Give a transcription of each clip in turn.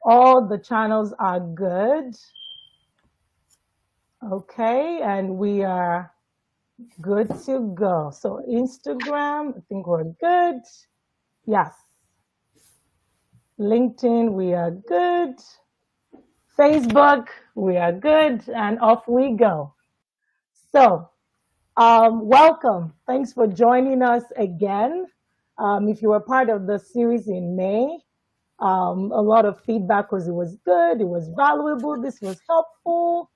All the channels are good. Okay, and we are good to go. So Instagram, I think we're good. Yes. LinkedIn, we are good. Facebook, we are good. And off we go. So, welcome. Thanks for joining us again. If you were part of the series in May, a lot of feedback was it was good, it was valuable, this was helpful.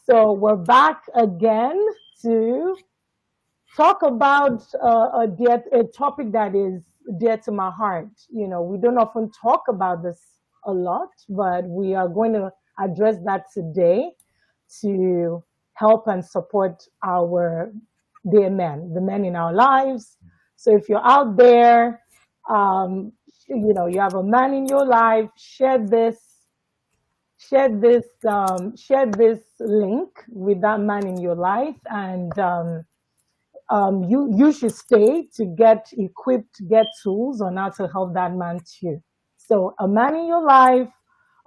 So we're back again to talk about a topic that is dear to my heart. You know, we don't often talk about this a lot, but we are going to address that today to help and support our dear men, the men in our lives. So if you're out there, um, you have a man in your life, share this link with that man in your life, and you should stay to get equipped, get tools on how to help that man too. So a man in your life,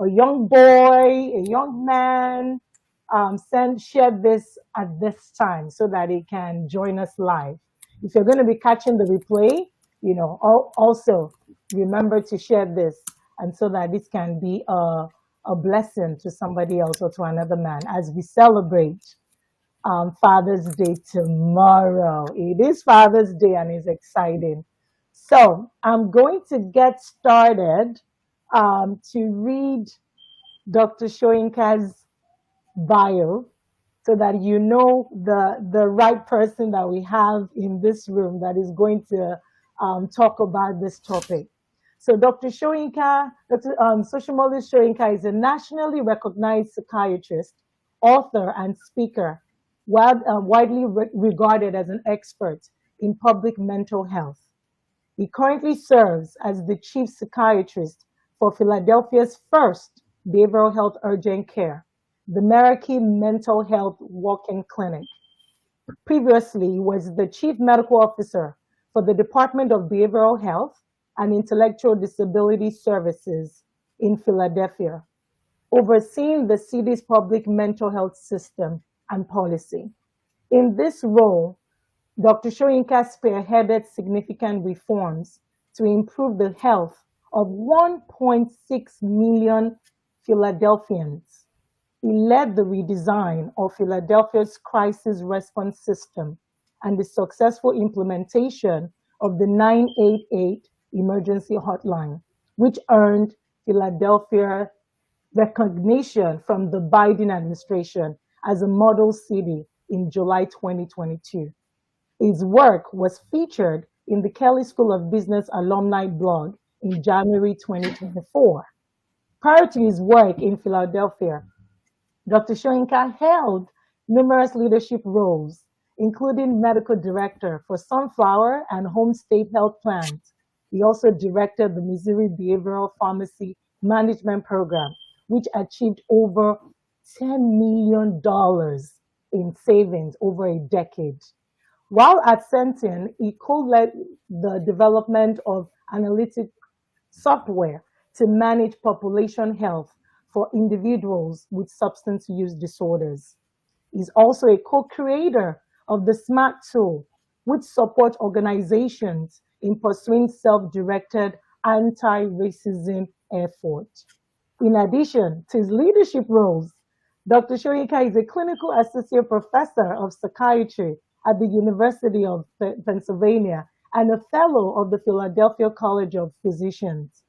a young boy, a young man, share this at this time so that he can join us live. If you're going to be catching the replay, also remember to share this, and so that this can be a blessing to somebody else or to another man as we celebrate Father's Day tomorrow. It is Father's Day and it's exciting. So I'm going to get started to read Dr. Shoyinka's bio so that you know the right person that we have in this room that is going to talk about this topic. So Dr. Shoyinka, Sosunmola Shoyinka is a nationally recognized psychiatrist, author, and speaker, widely regarded as an expert in public mental health. He currently serves as the Chief Psychiatrist for Philadelphia's first behavioral health urgent care, the Meraki Mental Health Walk-in Clinic. Previously, he was the Chief Medical Officer for the Department of Behavioral Health and Intellectual Disability Services in Philadelphia, overseeing the city's public mental health system and policy. In this role, Dr. Shoyinka spearheaded significant reforms to improve the health of 1.6 million Philadelphians. He led the redesign of Philadelphia's crisis response system and the successful implementation of the 988 emergency hotline, which earned Philadelphia recognition from the Biden administration as a model city in July 2022. His work was featured in the Kelley School of Business alumni blog in January 2024. Prior to his work in Philadelphia, Dr. Shoyinka held numerous leadership roles, including medical director for Sunflower and Home State Health Plans. He also directed the Missouri Behavioral Pharmacy Management Program, which achieved over $10 million in savings over a decade. While at Centene, he co-led the development of analytic software to manage population health for individuals with substance use disorders. He's also a co-creator of the SMART tool, which supports organizations in pursuing self-directed anti-racism efforts. In addition to his leadership roles, Dr. Shoyinka is a clinical associate professor of psychiatry at the University of Pennsylvania and a fellow of the Philadelphia College of Physicians.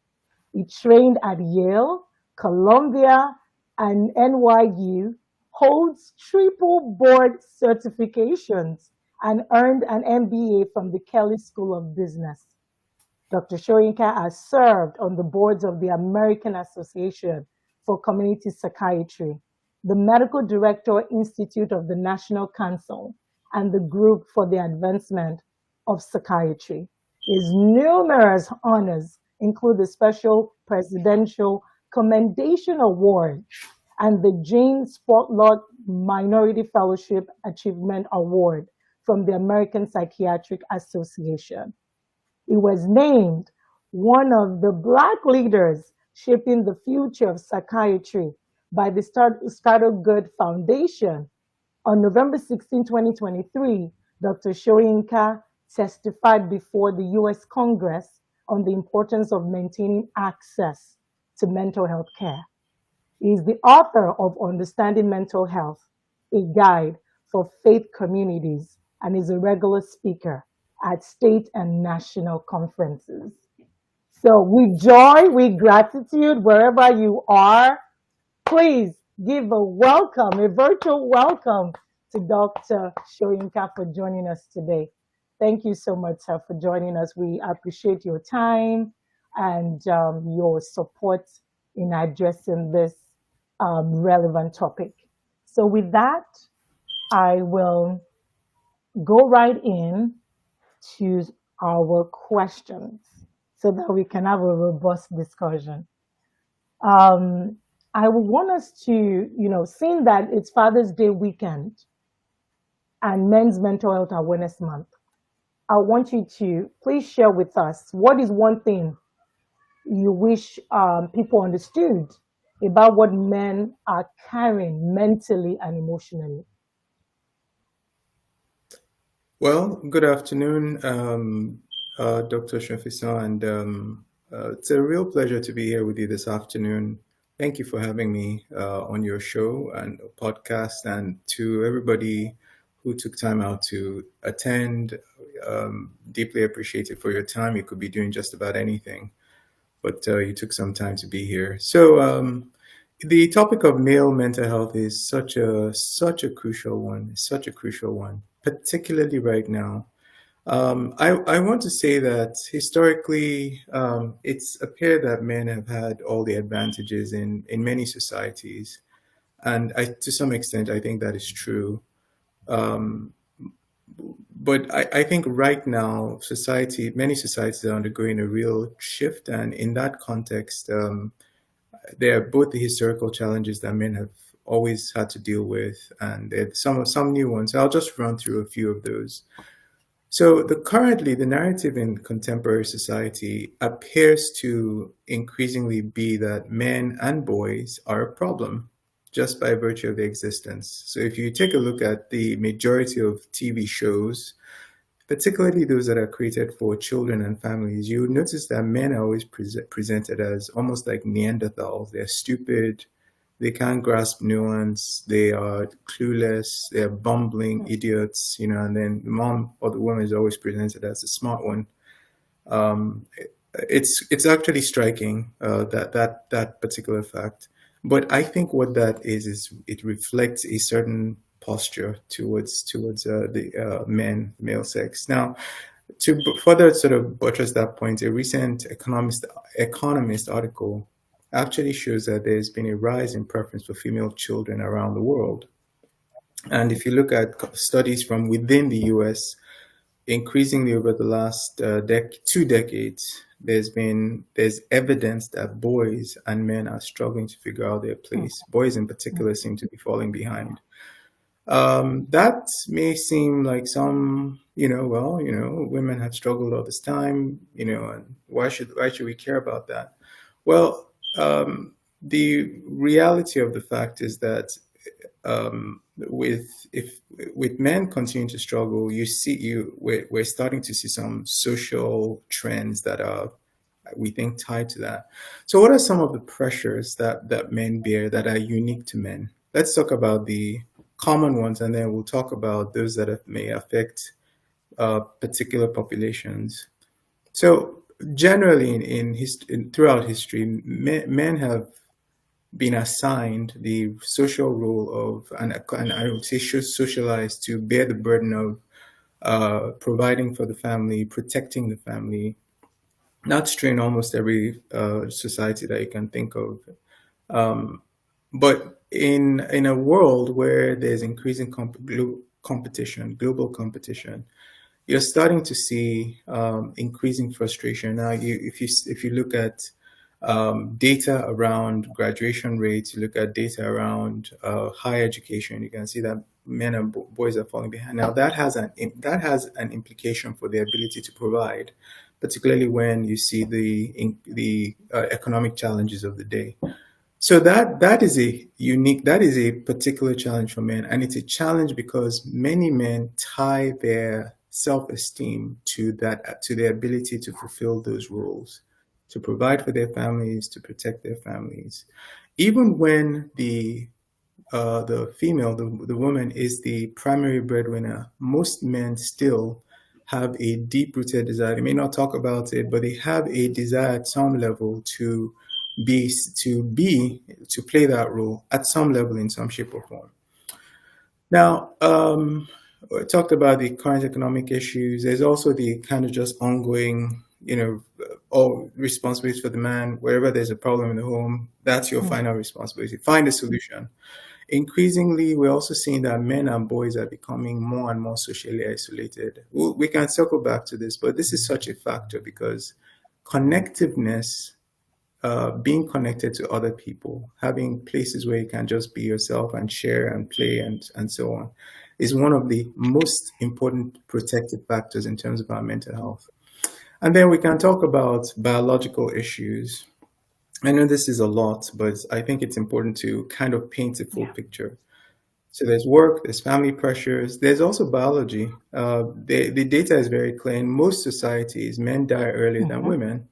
He trained at Yale, Columbia, and NYU, holds triple board certifications, and earned an MBA from the Kelley School of Business. Dr. Shoyinka has served on the boards of the American Association for Community Psychiatry, the Medical Director Institute of the National Council, and the Group for the Advancement of Psychiatry. His numerous honors include the Special Presidential Commendation Award and the Jane Spotlock Minority Fellowship Achievement Award from the American Psychiatric Association. He was named one of the Black leaders Shaping the Future of Psychiatry by the Good Foundation. On November 16, 2023, Dr. Shoyinka testified before the US Congress on the importance of maintaining access to mental health care. He is the author of Understanding Mental Health, a guide for faith communities, and is a regular speaker at state and national conferences. So, with joy, with gratitude, wherever you are, please give a welcome, a virtual welcome to Dr. Shoyinka for joining us today. Thank you so much, sir, for joining us. We appreciate your time and your support in addressing this relevant topic. So, with that, I will go right in to our questions so that we can have a robust discussion. Um, I would want us to, seeing that it's Father's Day weekend and Men's Mental Health Awareness Month, I want you to please share with us what is one thing you wish people understood about what men are carrying mentally and emotionally. Well, good afternoon, Dr. Osunfisan, and it's a real pleasure to be here with you this afternoon. Thank you for having me on your show and podcast, and to everybody who took time out to attend. Deeply appreciate it for your time. You could be doing just about anything, but you took some time to be here. So the topic of male mental health is such a crucial one, particularly right now. I want to say that historically, it's appeared that men have had all the advantages in many societies, and to some extent, I think that is true. Um, but I think right now, many societies are undergoing a real shift, and in that context, there are both the historical challenges that men have always had to deal with, and there's some new ones. I'll just run through a few of those. So currently the narrative in contemporary society appears to increasingly be that men and boys are a problem just by virtue of their existence. So if you take a look at the majority of TV shows, particularly those that are created for children and families, you notice that men are always presented as almost like Neanderthals. They're stupid, they can't grasp nuance, they are clueless, they're bumbling idiots, and then the mom or the woman is always presented as the smart one. Um, it's actually striking that particular fact. But I think what that is it reflects a certain posture towards the male sex. Now, to further sort of buttress that point, a recent economist article actually shows that there's been a rise in preference for female children around the world. And if you look at studies from within the US, increasingly over the last 2 decades, there's evidence that boys and men are struggling to figure out their place. Boys in particular seem to be falling behind. That may seem like women have struggled all this time, and why should we care about that? Well, the reality of the fact is that with men continuing to struggle, we're starting to see some social trends that are, we think, tied to that. So what are some of the pressures that men bear that are unique to men? Let's talk about the common ones, and then we'll talk about those that may affect particular populations. So generally throughout history, men have been assigned the social role of, and I would say socialized to bear the burden of providing for the family, protecting the family. That's true in almost every society that you can think of. But in a world where there's increasing global competition, you're starting to see increasing frustration. Now, if you look at data around graduation rates, you look at data around higher education, you can see that men and boys are falling behind. Now, that has an implication for the ability to provide, particularly when you see the economic challenges of the day. So that is a unique, that is a particular challenge for men, and it's a challenge because many men tie their self-esteem to that, to their ability to fulfill those roles, to provide for their families, to protect their families, even when the female, the woman is the primary breadwinner. Most men still have a deep-rooted desire. They may not talk about it, but they have a desire at some level be to play that role at some level, in some shape or form. Now, we talked about the current economic issues. There's also the kind of just ongoing, all responsibilities for the man. Wherever there's a problem in the home, that's your Mm. final responsibility. Find a solution. Increasingly, we're also seeing that men and boys are becoming more and more socially isolated. We can circle back to this, but this is such a factor because connectiveness, being connected to other people, having places where you can just be yourself and share and play and so on, is one of the most important protective factors in terms of our mental health. And then we can talk about biological issues. I know this is a lot, but I think it's important to kind of paint a full Yeah. picture. So there's work, there's family pressures, there's also biology. The data is very clear. In most societies, men die earlier than Hmm. women.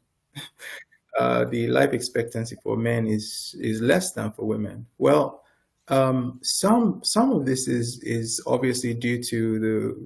The life expectancy for men is less than for women. Well, some of this is obviously due to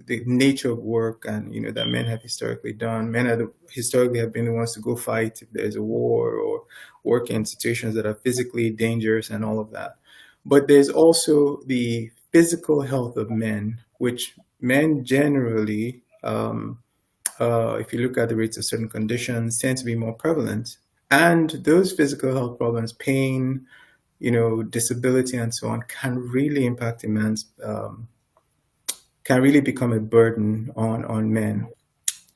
the nature of work, and that men have historically done. Men historically have been the ones to go fight if there's a war, or work in situations that are physically dangerous and all of that. But there's also the physical health of men, which men generally, if you look at the rates of certain conditions, tend to be more prevalent. And those physical health problems, pain, disability, and so on, can really impact a man's, can really become a burden on men.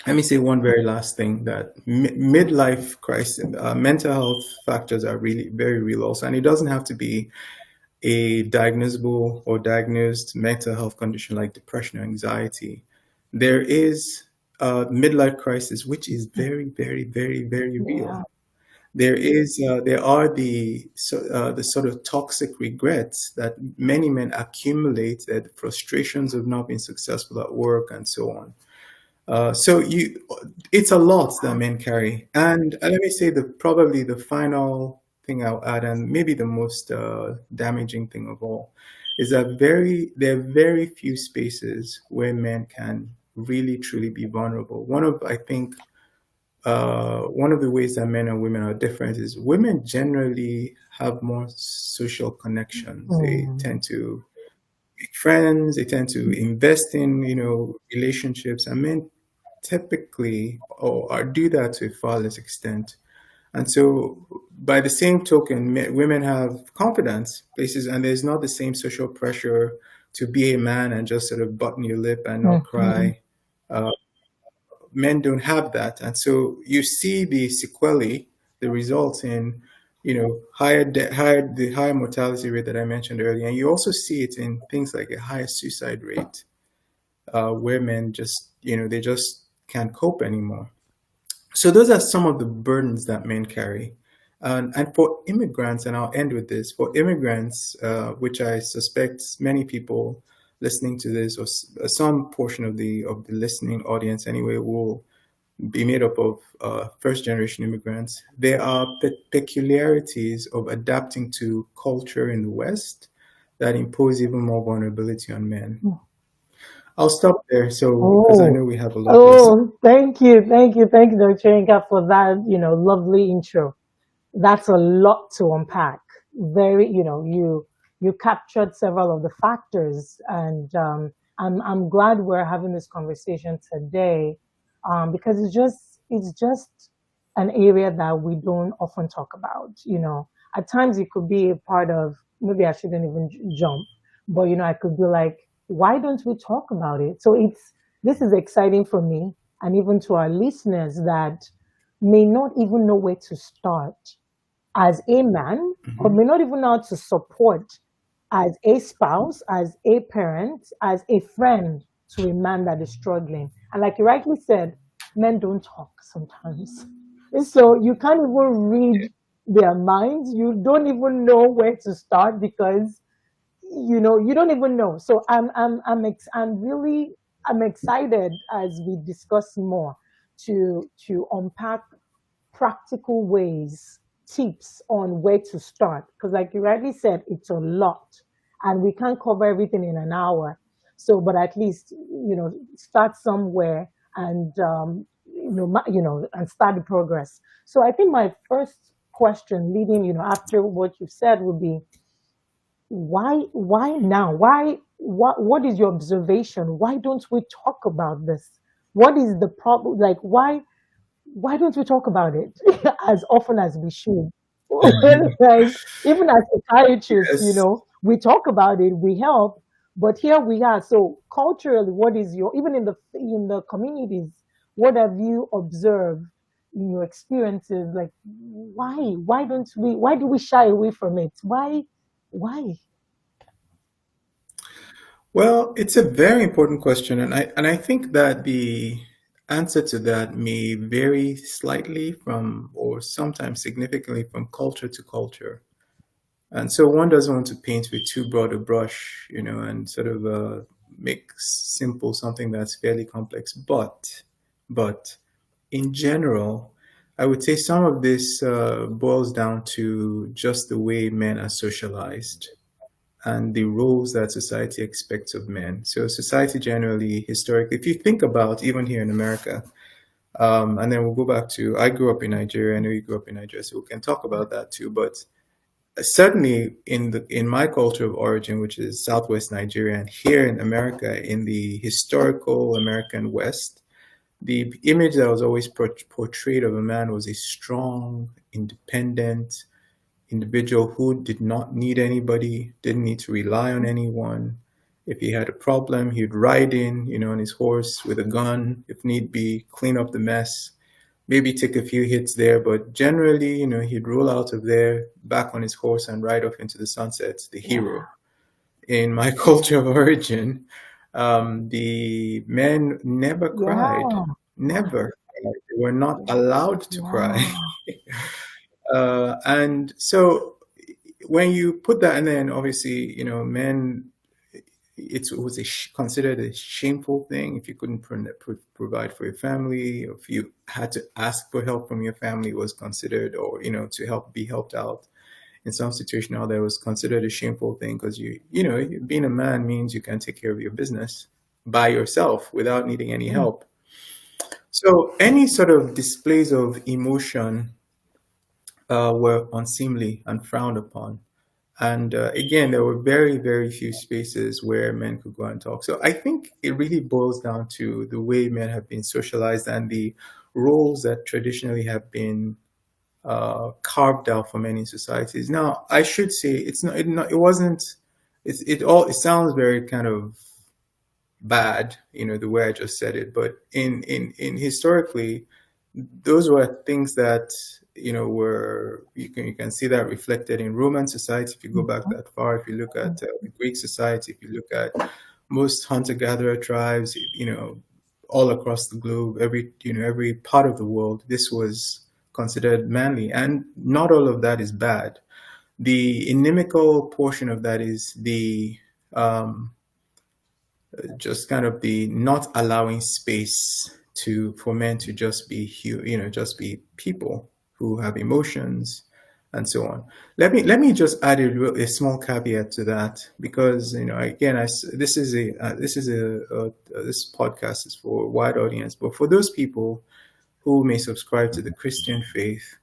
Let me say one very last thing, that midlife crisis, mental health factors are really very real also. And it doesn't have to be a diagnosable or diagnosed mental health condition like depression or anxiety. There is a midlife crisis, which is very, very, very, very real. Yeah. There are the sort of toxic regrets that many men accumulate, that frustrations of not being successful at work and so on. It's a lot that men carry. And let me say, probably the final thing I'll add, and maybe the most damaging thing of all, is that there are very few spaces where men can really truly be vulnerable. I think, one of the ways that men and women are different is women generally have more social connections. They Mm. tend to make friends. They tend to invest in, relationships, and men typically or do that to a far less extent. And so, by the same token, women have confidence places, and there's not the same social pressure to be a man and just sort of button your lip and not Hmm. cry. Uh, Men don't have that, and so you see the sequelae, the results in, the higher mortality rate that I mentioned earlier, and you also see it in things like a higher suicide rate, where men just, they just can't cope anymore. So those are some of the burdens that men carry. And for immigrants, and I'll end with this, for immigrants, which I suspect many people listening to this, or some portion of the listening audience anyway, will be made up of first generation immigrants. There are peculiarities of adapting to culture in the West that impose even more vulnerability on men. I'll stop there, so because I Oh, know we have a lot to listen. oh, thank you, Dr. Inka, for that, lovely intro. That's a lot to unpack. Very, you captured several of the factors, and I'm glad we're having this conversation today, because it's just an area that we don't often talk about. At times it could be a part of, maybe I shouldn't even jump, but I could be like, why don't we talk about it? So this is exciting for me, and even to our listeners that may not even know where to start as a man, or Mhm. may not even know how to support as a spouse, as a parent, as a friend to a man that is struggling. And like you rightly said, men don't talk sometimes. So you can't even read their minds. You don't even know where to start because you don't even know. So I'm really I'm excited as we discuss more to unpack practical ways, tips on where to start. Because, like you rightly said, it's a lot, and we can't cover everything in an hour. So, but at least start somewhere and and start the progress. So, I think my first question, leading after what you've said, would be why now? What is your observation? Why don't we talk about this? What is the problem? Like why don't we talk about it as often as we should? Like, even as psychiatrists, Yes. we talk about it, we help, but here we are. So culturally, what is your even in the communities, what have you observed in your experiences? Like why do we shy away from it? Why? Well, it's a very important question, and I think that the answer to that may vary slightly from, or sometimes significantly from culture to culture. And so one doesn't want to paint with too broad a brush, and sort of make simple something that's fairly complex. But in general, I would say some of this boils down to just the way men are socialized and the roles that society expects of men. So society generally, historically, if you think about even here in America, and then we'll go back to I grew up in Nigeria. I know you grew up in Nigeria, so we can talk about that too. But certainly in my culture of origin, which is Southwest Nigeria, and here in America, in the historical American West, the image that was always portrayed of a man was a strong, independent individual who did not need anybody, didn't need to rely on anyone. If he had a problem, he'd ride in, on his horse with a gun, if need be, clean up the mess, maybe take a few hits there, but generally, he'd roll out of there, back on his horse, and ride off into the sunset, the Yeah. hero. In my culture of origin, the men never cried, Yeah. never. They were not allowed to cry. Yeah. And so when you put that, and then obviously, men, it was considered a shameful thing if you couldn't provide for your family. If you had to ask for help from your family, it was considered, or to be helped out in some situation. Now that was considered a shameful thing because being a man means you can take care of your business by yourself without needing any Mm. help. So any sort of displays of emotion were unseemly and frowned upon. And again, there were very, very few spaces where men could go and talk. So I think it really boils down to the way men have been socialized and the roles that traditionally have been carved out for many societies. Now, I should say it's not. It wasn't. It sounds very kind of bad, the way I just said it. But in historically, those were things that were you can see that reflected in Roman society if you go back that far. If you look at the Greek society, if you look at most hunter-gatherer tribes, all across the globe, every part of the world, this was considered manly, and not all of that is bad. The inimical portion of that is the um, just kind of the not allowing space for men to just be just be people who have emotions and so on. Let me just add a small caveat to that, because again, this podcast is for a wide audience, but for those people who may subscribe to the Christian faith,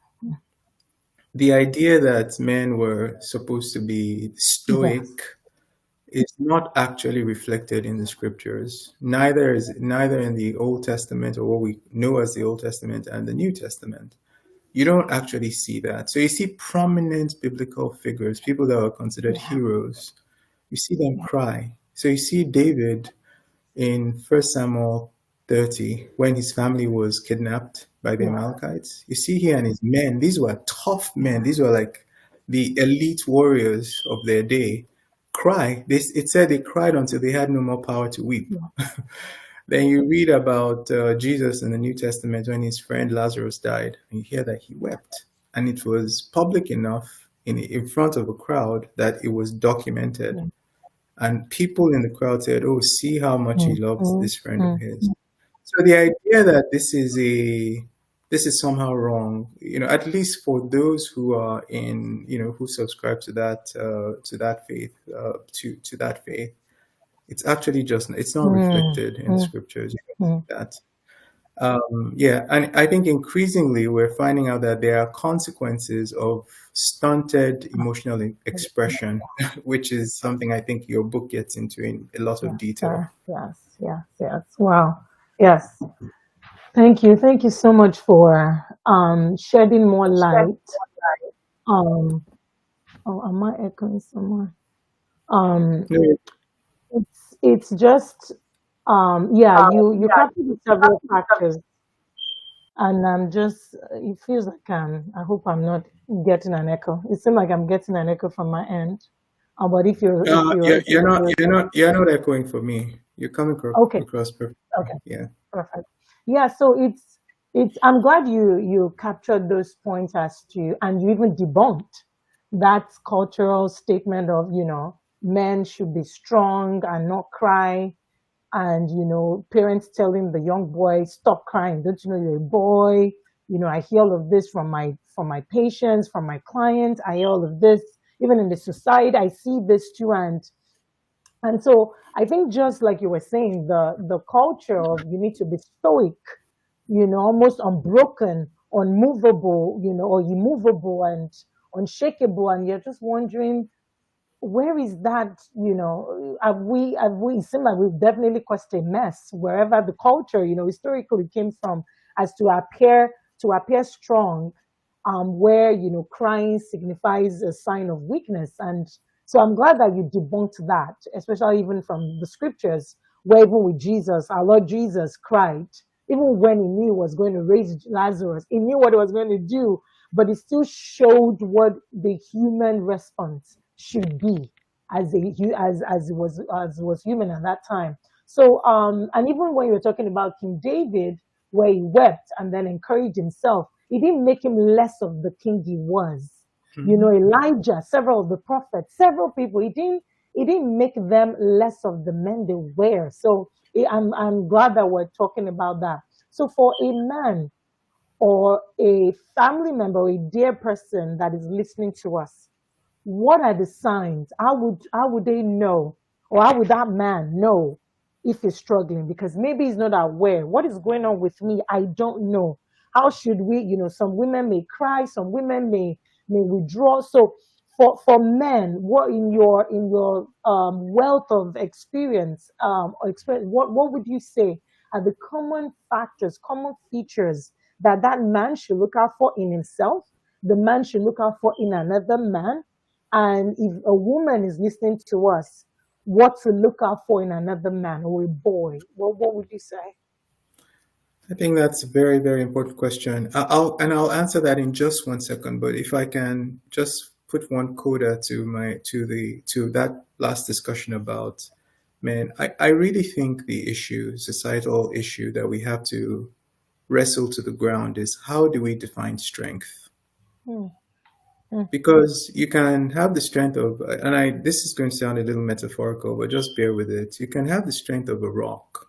the idea that men were supposed to be Yes. stoic is not actually reflected in the scriptures. Neither in the Old Testament, or what we know as the Old Testament, and the New Testament. You don't actually see that. So you see prominent biblical figures, people that are considered Yeah. heroes. You see them Yeah. cry. So you see David in 1 Samuel 30, when his family was kidnapped by the Yeah. Amalekites. You see he and his men, these were tough men. These were like the elite warriors of their day. It said they cried until they had no more power to weep. Yeah. Then you read about Jesus in the New Testament when his friend Lazarus died, and you hear that he wept. And it was public enough in front of a crowd that it was documented. Mm, And people in the crowd said, "Oh, see how much he mm, loved mm, this friend of mm, his." So the idea that this is somehow wrong, at least for those who are in, who subscribe to that faith, to that faith, it's actually just it's not mm, reflected in the mm, scriptures. You don't see mm. that. Yeah, and I think increasingly we're finding out that there are consequences of stunted emotional expression, which is something I think your book gets into in a lot of Yes, detail. sir. Yes, yes, yes. Wow. Yes. Thank you. Thank you so much for shedding more light. Um, oh, am I echoing somewhere? Um, No, it's just yeah, you captured the several factors, and I'm just it feels like I hope I'm not getting an echo. It seems like I'm getting an echo from my end. But you're, if you're not you're you're not echoing for me. You're coming okay. across perfectly. Okay. Yeah. Perfect. Yeah, so it's I'm glad you captured those points as to and you even debunked that cultural statement of, men should be strong and not cry. And parents telling the young boy, stop crying, don't you know you're a boy? I hear all of this from my patients, from my clients. I hear all of this. Even in the society, I see this too. And so I think just like you were saying, the culture of you need to be stoic, almost unbroken, unmovable, or immovable and unshakable, and you're just wondering where is that, have we it seems like we've definitely caused a mess wherever the culture, historically came from, as to appear strong, where crying signifies a sign of weakness. And so I'm glad that you debunked that, especially even from the scriptures, where even with Jesus, our Lord Jesus cried, even when he knew he was going to raise Lazarus, he knew what he was going to do, but he still showed what the human response should be as was human at that time. So and even when you were talking about King David, where he wept and then encouraged himself, it didn't make him less of the king he was. Mhm. Elijah, several of the prophets, several people, he didn't make them less of the men they were. So I'm glad that we're talking about that. So for a man or a family member or a dear person that is listening to us, what are the signs? How would they know, or how would that man know if he's struggling? Because maybe he's not aware. What is going on with me? I don't know. How should we? Some women may cry, some women may withdraw. So for men, what in your wealth of experience or experience, what would you say are the common factors, common features that man should look out for in himself, the man should look out for in another man, and if a woman is listening to us, what to look out for in another man or a boy? What would you say? I think that's a very, very important question. I'll answer that in just 1 second. But if I can just put one coda to that last discussion about men, I really think the societal issue that we have to wrestle to the ground is how do we define strength? Hmm, hmm, Because you can have the strength of, and this is going to sound a little metaphorical, but just bear with it. You can have the strength of a rock,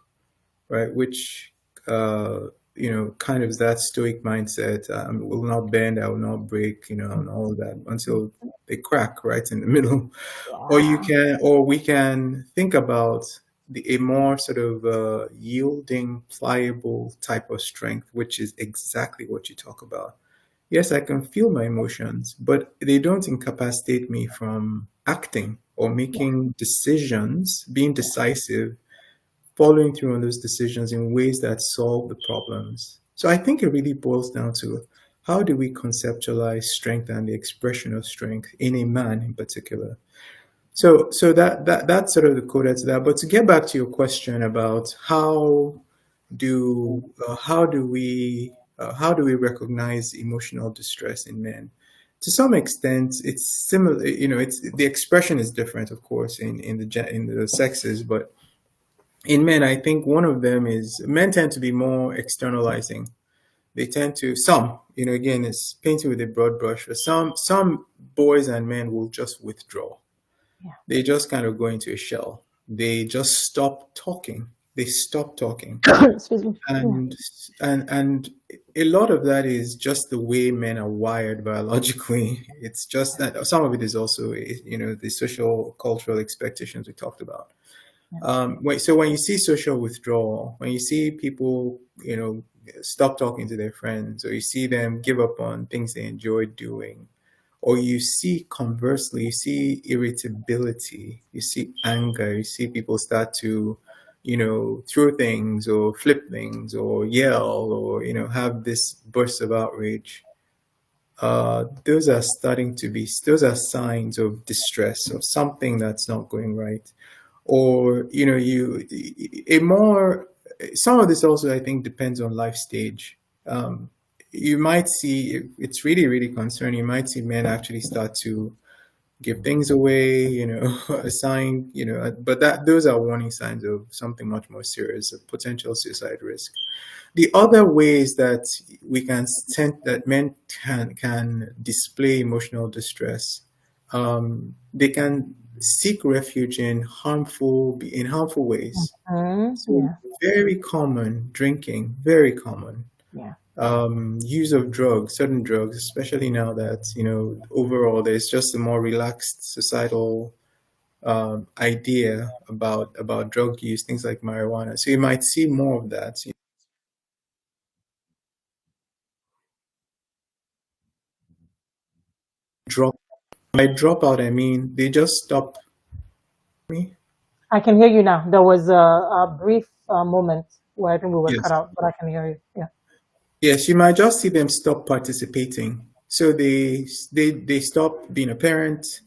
right? Which, kind of that stoic mindset, will not bend, I will not break, and all of that until they crack right in the middle. yeah. Or we can think about a more sort of yielding, pliable type of strength, which is exactly what you talk about. Yes, I can feel my emotions, but they don't incapacitate me from acting or Yeah. making decisions, being decisive, following through on those decisions in ways that solve the problems. So I think it really boils down to how do we conceptualize strength and the expression of strength in a man in particular. So that's sort of the coda to that. But to get back to your question about how do we recognize emotional distress in men? To some extent, it's similar. It's the expression is different, of course, in the sexes, but In men, I think one of them is men tend to be more externalizing. They tend to some, again, it's painting with a broad brush. But some boys and men will just withdraw. They just kind of go into a shell. They just stop talking. They stop talking. Yeah. Excuse me. Yeah. And and a lot of that is just the way men are wired biologically. It's just that some of it is also, the social cultural expectations we talked about. Yeah. So when you see social withdrawal, when you see people, stop talking to their friends, or you see them give up on things they enjoy doing, or you see conversely, you see irritability, you see anger, you see people start to, throw things or flip things or yell or, have this burst of outrage. Those are signs of distress, of something that's not going right. Or, a more, some of this also, I think, depends on life stage. You might see, it's really, really concerning. You might see men actually start to give things away, a sign, but those are warning signs of something much more serious, a potential suicide risk. The other ways that we can send that men can display emotional distress, they can seek refuge in harmful ways. So Yeah. very common drinking, very common. Yeah. Use of drugs, certain drugs, especially now that, overall there's just a more relaxed societal idea about drug use, things like marijuana. So you might see more of that. So drop by dropout, I mean they just stop me. I can hear you now. There was a brief moment where I think we were cut Yes. out, but I can hear you. Yeah. Yes, you might just see them stop participating. So they stop being a parent,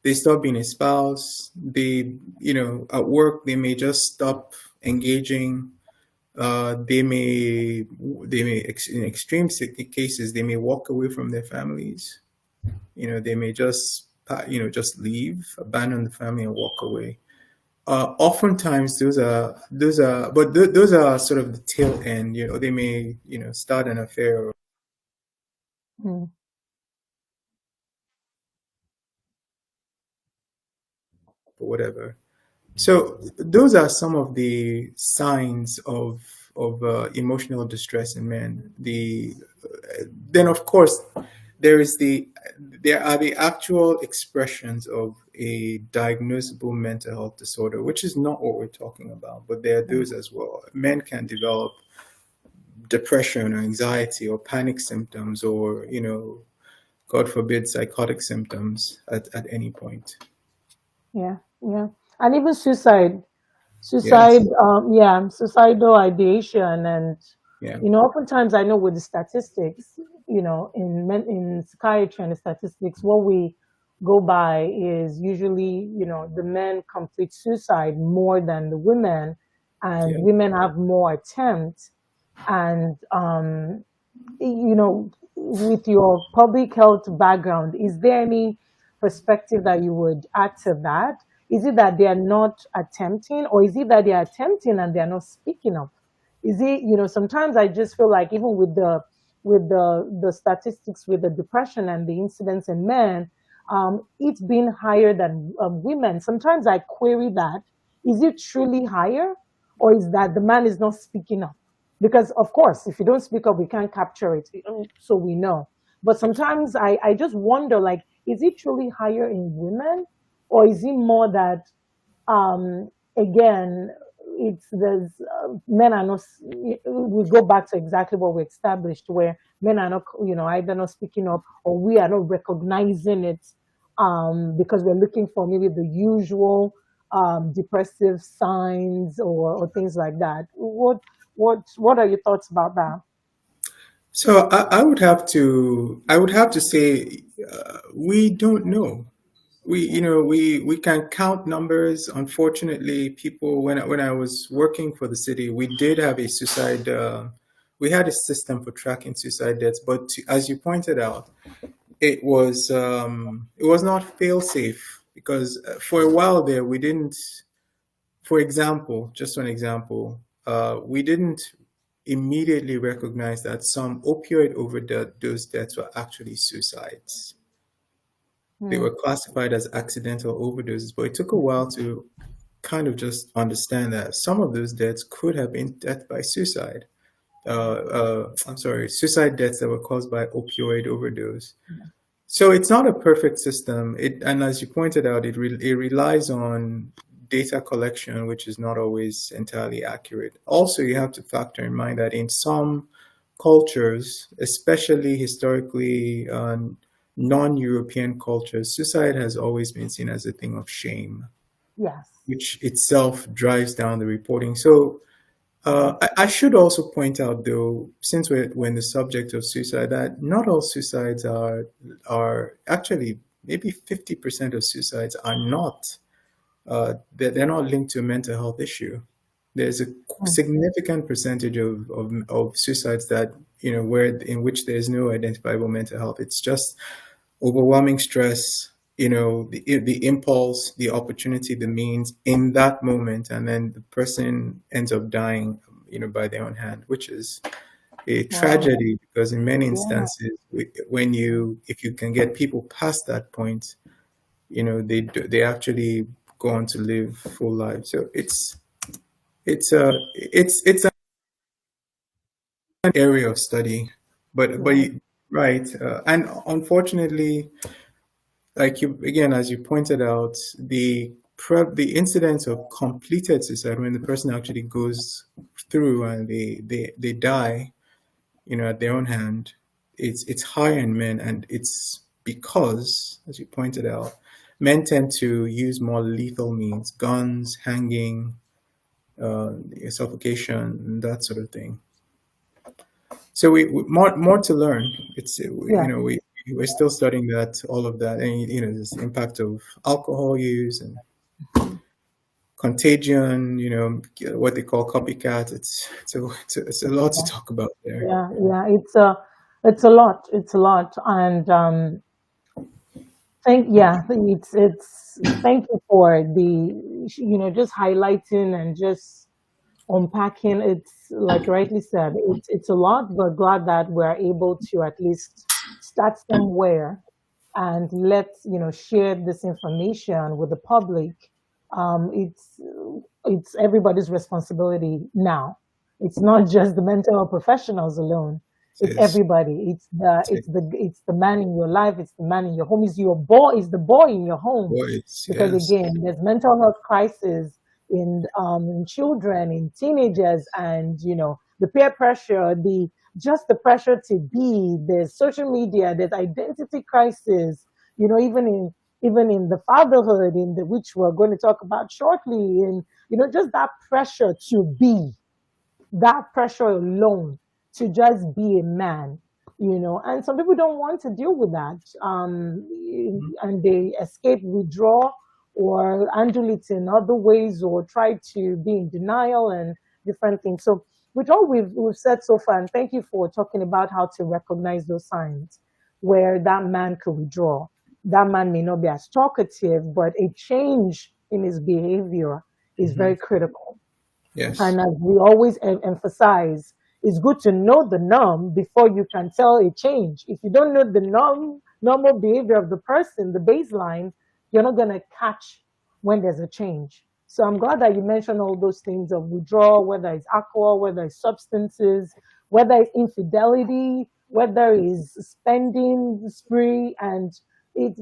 they stop being a spouse, they, at work they may just stop engaging. In extreme cases, they may walk away from their families. They may just, just leave, abandon the family, and walk away. Oftentimes, those are sort of the tail end. They may, start an affair or Mm. whatever. So those are some of the signs of emotional distress in men. Then of course there is there are the actual expressions of a diagnosable mental health disorder, which is not what we're talking about, but there are Mm. those as well. Men can develop depression or anxiety or panic symptoms, or God forbid, psychotic symptoms at any point. Yeah. Yeah. And even suicide. Suicide, Yes. yeah, suicidal ideation, and Yeah. oftentimes I know with the statistics, in psychiatry and the statistics, what we go by is usually, the men complete suicide more than the women, and Yeah. women have more attempts, and with your public health background, is there any perspective that you would add to that? Is it that they are not attempting, or is it that they are attempting and they are not speaking up? Is it, sometimes I just feel like even with the statistics with the depression and the incidence in men, it's been higher than women. Sometimes I query that. Is it truly higher, or is that the man is not speaking up? Because of course if you don't speak up we can't capture it, so we know. But sometimes I just wonder, like, is it truly higher in women, or is it more that again it's there's men are not, we go back to exactly what we established, where men are not, either not speaking up or we are not recognizing it, because we're looking for maybe the usual depressive signs, or things like that. What are your thoughts about that? So I would have to say we don't know. We can count numbers. Unfortunately, people when I was working for the city, we did have a suicide. We had a system for tracking suicide deaths, but as you pointed out, it was not fail safe because for a while there we didn't for example, just one example, we didn't immediately recognize that some opioid overdose deaths were actually suicides. They Mm. were classified as accidental overdoses, but it took a while to kind of just understand that some of those deaths could have been death by suicide. I'm sorry, suicide deaths that were caused by opioid overdose. So it's not a perfect system. And as you pointed out, it relies on data collection, which is not always entirely accurate. Also, you have to factor in mind that in some cultures, especially historically non-European cultures, suicide has always been seen as a thing of shame, Yes. which itself drives down the reporting. So I should also point out, though, since we're in the subject of suicide, that not all suicides are actually maybe 50% of suicides are not they're not linked to a mental health issue. There's a Mm. significant percentage of suicides that where in which there is no identifiable mental health. It's just overwhelming stress, the impulse, the opportunity, the means in that moment, and then the person ends up dying, by their own hand, which is a Wow. tragedy because in many Yeah. instances, if you can get people past that point, they actually go on to live full lives. So it's an area of study, but Yeah. right, and unfortunately, like you again, as you pointed out, the incidence of completed suicide when the person actually goes through and they die, at their own hand, it's higher in men, and it's because, as you pointed out, men tend to use more lethal means, guns, hanging, suffocation, and that sort of thing. So more to learn. Yeah. We're still studying that, all of that, and there's the impact of alcohol use and contagion. What they call copycats. It's a lot to talk about there. Yeah. Yeah. It's a lot. It's a lot. And thank you for the, just highlighting and just unpacking. It's like you rightly said, it's a lot, but glad that we're able to at least start somewhere and share this information with the public. It's everybody's responsibility now. It's not just the mental health professionals alone. It's Yes. everybody. It's the man in your life. It's the man in your home. It's your boy. It's the boy in your home. Boys, Because yes, again, there's mental health crisis in children, in teenagers, and the peer pressure, the pressure to be. There's social media. There's identity crisis. Even in the fatherhood, in the which we're going to talk about shortly, and just that pressure to be, that pressure alone to just be a man, and some people don't want to deal with that, and they escape, withdraw, or handle it in other ways, or try to be in denial and different things. So with all we've said so far, and thank you for talking about how to recognize those signs where that man could withdraw. That man may not be as talkative, but a change in his behavior is hmm very critical. yes, And as we always emphasize, it's good to know the norm before you can tell a change. If you don't know the normal behavior of the person, the baseline, you're not going to catch when there's a change. So I'm glad that you mentioned all those things of withdrawal, whether it's alcohol, whether it's substances, whether it's infidelity, whether it's spending spree. And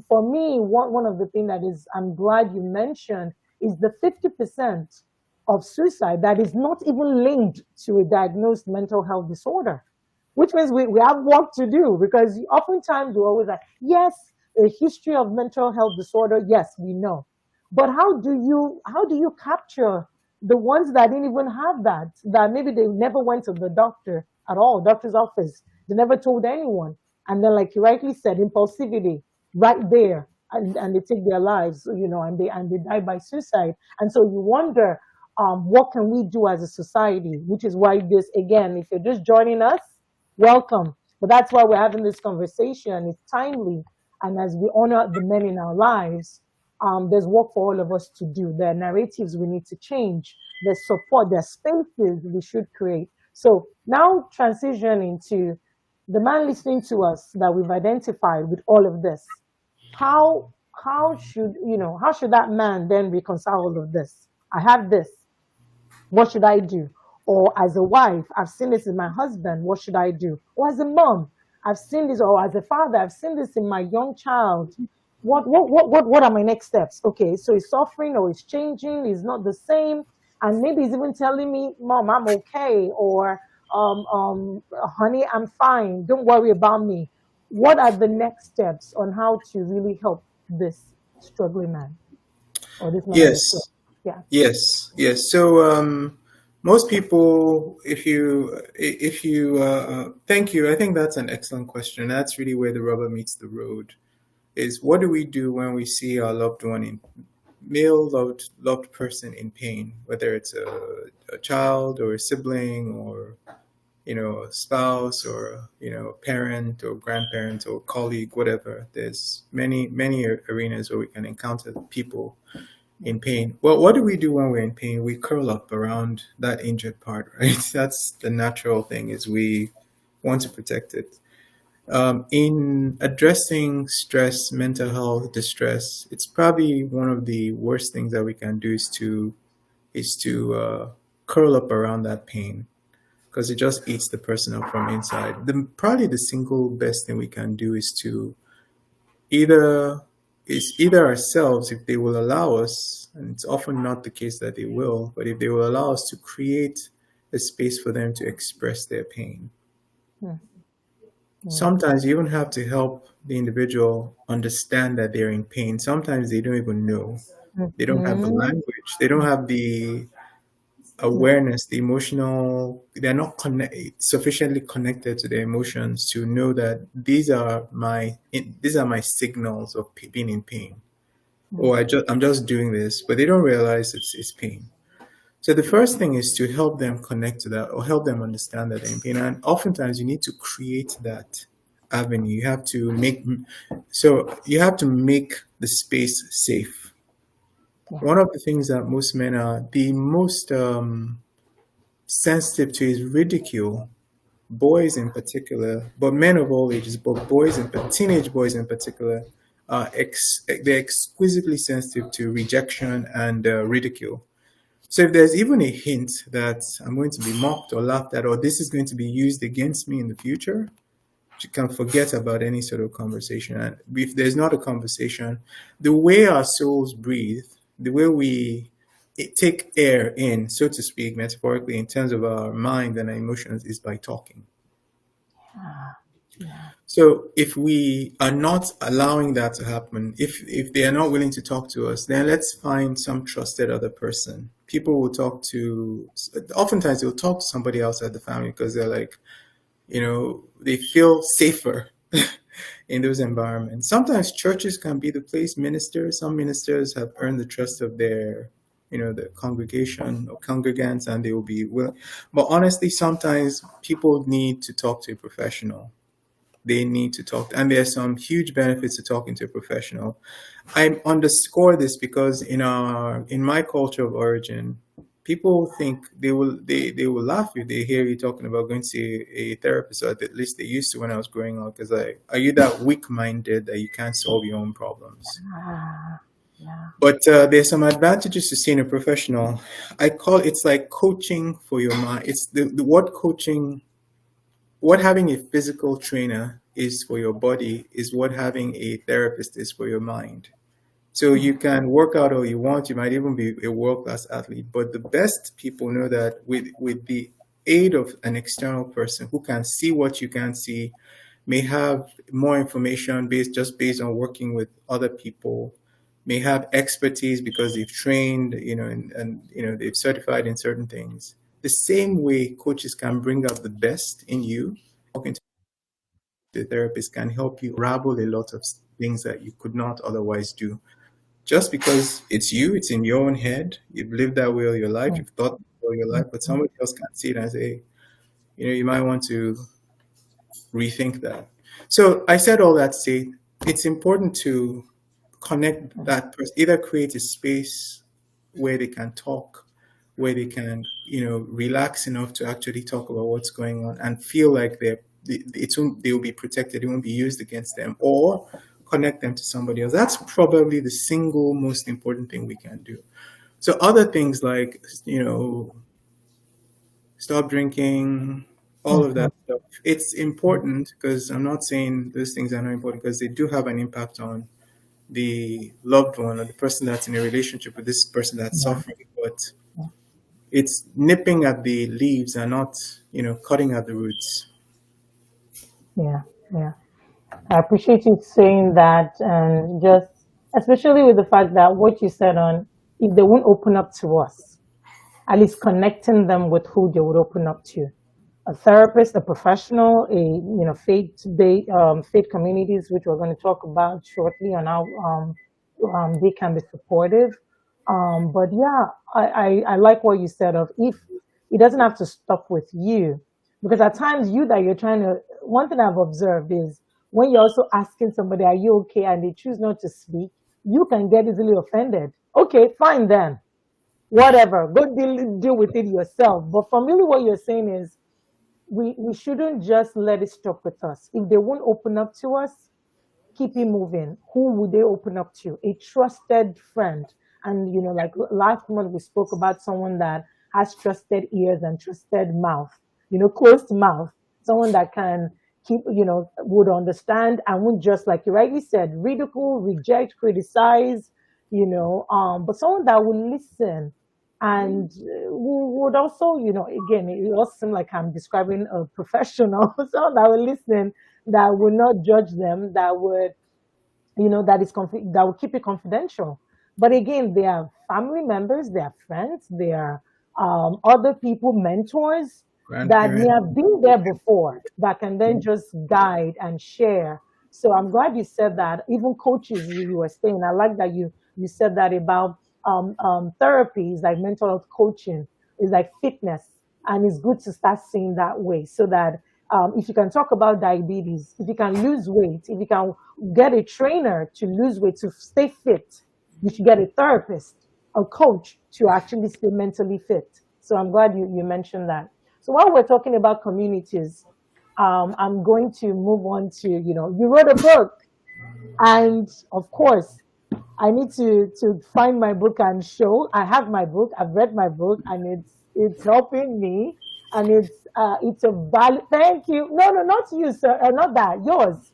for me, one of the things that is, I'm glad you mentioned, is the 50% of suicide that is not even linked to a diagnosed mental health disorder, which means we have work to do, because oftentimes we're always like, yes, a history of mental health disorder, yes, we know. But how do you capture the ones that didn't even have that maybe they never went to the doctor at all, doctor's office, they never told anyone, and then like you rightly said, impulsivity right there, and they take their lives, and they die by suicide. And so you wonder, what can we do as a society? Which is why this, again, if you're just joining us, welcome. But that's why we're having this conversation. It's timely. And as we honor the men in our lives, There's work for all of us to do. There are narratives we need to change. There's support. There's spaces we should create. So now transition into the man listening to us that we've identified with all of this. How how should that man then reconcile all of this? I have this. What should I do? Or as a wife, I've seen this in my husband. What should I do? Or as a mom, I've seen this. Or as a father, I've seen this in my young child. What are my next steps? Okay, so he's suffering or he's changing. He's not the same, and maybe he's even telling me, "Mom, I'm okay," or "Honey, I'm fine. Don't worry about me." What are the next steps on how to really help this struggling man or this man in distress? Yes. Yeah. Yes. So most people, thank you. I think that's an excellent question. That's really where the rubber meets the road. Is what do we do when we see our loved one in male loved person in pain, whether it's a child or a sibling or a spouse or a parent or grandparent or colleague, whatever. There's many arenas where we can encounter people in pain. Well, what do we do when we're in pain? We curl up around that injured part, right? That's the natural thing, is we want to protect it. In addressing stress, mental health, distress, it's probably one of the worst things that we can do is to curl up around that pain, because it just eats the person up from inside. Probably the single best thing we can do either either ourselves, if they will allow us, and it's often not the case that they will, but if they will allow us to create a space for them to express their pain. Hmm. Hmm. Sometimes you even have to help the individual understand that they're in pain. Sometimes they don't even know. They don't have the Mhm. language. They don't have the awareness, the emotional, they're not sufficiently connected to their emotions to know that these are my signals of being in pain. Or I'm just doing this, but they don't realize it's pain. So the first thing is to help them connect to that, or help them understand that they're in pain. And oftentimes you need to create that avenue. You have to make the space safe. Yeah. One of the things that most men are the most sensitive to is ridicule. Boys in particular, but men of all ages, but teenage boys in particular, they're exquisitely sensitive to rejection and ridicule. So if there's even a hint that I'm going to be mocked or laughed at, or this is going to be used against me in the future, you can forget about any sort of conversation. And if there's not a conversation, the way our souls breathe, the way we take air in, so to speak, metaphorically, in terms of our mind and our emotions, is by talking. Ah, yeah. So if we are not allowing that to happen, if they are not willing to talk to us, then let's find some trusted other person. People will oftentimes they'll talk to somebody else at the family because they're like, they feel safer in those environments. Sometimes churches can be the place. Some ministers have earned the trust of the congregation or congregants, and they will be willing. But honestly, sometimes people need to talk to a professional. They need to talk, and there's some huge benefits to talking to a professional. I underscore this because in my culture of origin, people think they will laugh if they hear you talking about going to see a therapist, or at least they used to when I was growing up. Because are you that weak-minded that you can't solve your own problems? Ah, yeah. But there's some advantages to seeing a professional. I call it's like coaching for your mind. It's the word coaching. What having a physical trainer is for your body is what having a therapist is for your mind. So Hmm. you can work out all you want. You might even be a world-class athlete, but the best people know that with the aid of an external person who can see what you can't see, may have more information based on working with other people, may have expertise because they've trained, and they've certified in certain things. The same way coaches can bring out the best in you, talking to the therapist can help you unravel a lot of things that you could not otherwise do. Just because it's in your own head, you've lived that way all your life, Hmm. you've thought all your life, but somebody else can see it and say, you might want to rethink that. So I said all that to say it's important to connect that person, either create a space where they can talk, where they can, relax enough to actually talk about what's going on and feel like they will be protected, it won't be used against them, or connect them to somebody else. That's probably the single most important thing we can do. So other things like, stop drinking, all of Mhm. that stuff. It's important because I'm not saying those things are not important, because they do have an impact on the loved one or the person that's in a relationship with this person that's Yeah, suffering. But it's nipping at the leaves and not, cutting at the roots. yeah, yeah. I appreciate you saying that, and just especially with the fact that what you said on if they won't open up to us, at least connecting them with who they would open up to. A therapist, a professional, faith communities, which we're going to talk about shortly on how they can be supportive. But yeah, I like what you said of if it doesn't have to stop with you, because at times you that you're trying to. One thing I've observed is when you're also asking somebody, "Are you okay?" and they choose not to speak, you can get easily offended. Okay, fine then, whatever, go deal with it yourself. But for me, what you're saying is we shouldn't just let it stop with us. If they won't open up to us, keep it moving. Who would they open up to? A trusted friend. And like last month we spoke about someone that has trusted ears and trusted mouth, closed mouth. Someone that can keep, would understand and won't just, like you rightly said, ridicule, reject, criticize, but someone that will listen and would also, again, it also seems like I'm describing a professional, someone that will listen, that will not judge them, that would, that will keep it confidential. But again, they are family members, they are friends, they are other people, mentors that may Grandparent. have been there before, that can then just guide and share. So I'm glad you said that. Even coaches, you were saying, I like that you said that about therapy is like mental health coaching, is like fitness, and it's good to start seeing that way, so that if you can talk about diabetes, if you can lose weight, if you can get a trainer to lose weight, to stay fit, you should get a therapist, a coach to actually stay mentally fit. So I'm glad you mentioned that. So while we're talking about communities, I'm going to move on to, you wrote a book, and of course, I need to find my book and show. I have my book. I've read my book, and it's helping me, and it's a value. Thank you. No, no, not you, sir. Not that. Yours,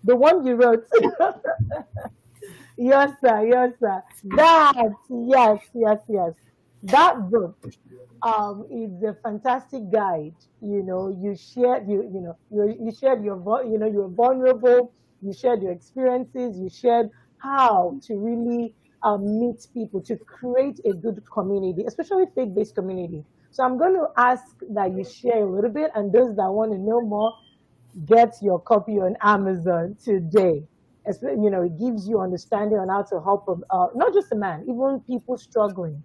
the one you wrote. Yes, sir. Yes, sir. That. Yes, yes, yes. That book is a fantastic guide. You shared you shared you were vulnerable. You shared your experiences. You shared how to really meet people, to create a good community, especially faith-based community. So I'm going to ask that you share a little bit, and those that want to know more, get your copy on Amazon today. It gives you understanding on how to help not just a man, even people struggling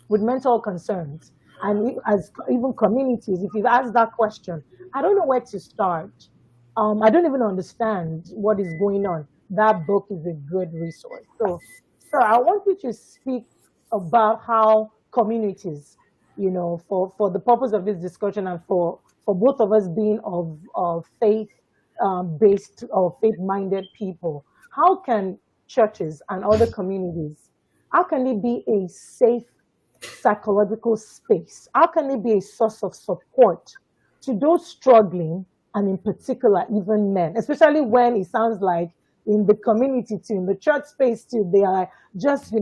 with mental concerns, and as even communities. If you've asked that question, I don't know where to start, I don't even understand what is going on, that book is a good resource. So sir, I want you to speak about how communities, for the purpose of this discussion, and for both of us being of faith based or faith minded people, how can churches and other communities, how can it be a safe psychological space? How can it be a source of support to those struggling, and in particular, even men, especially when it sounds like in the community too, in the church space too, they are just,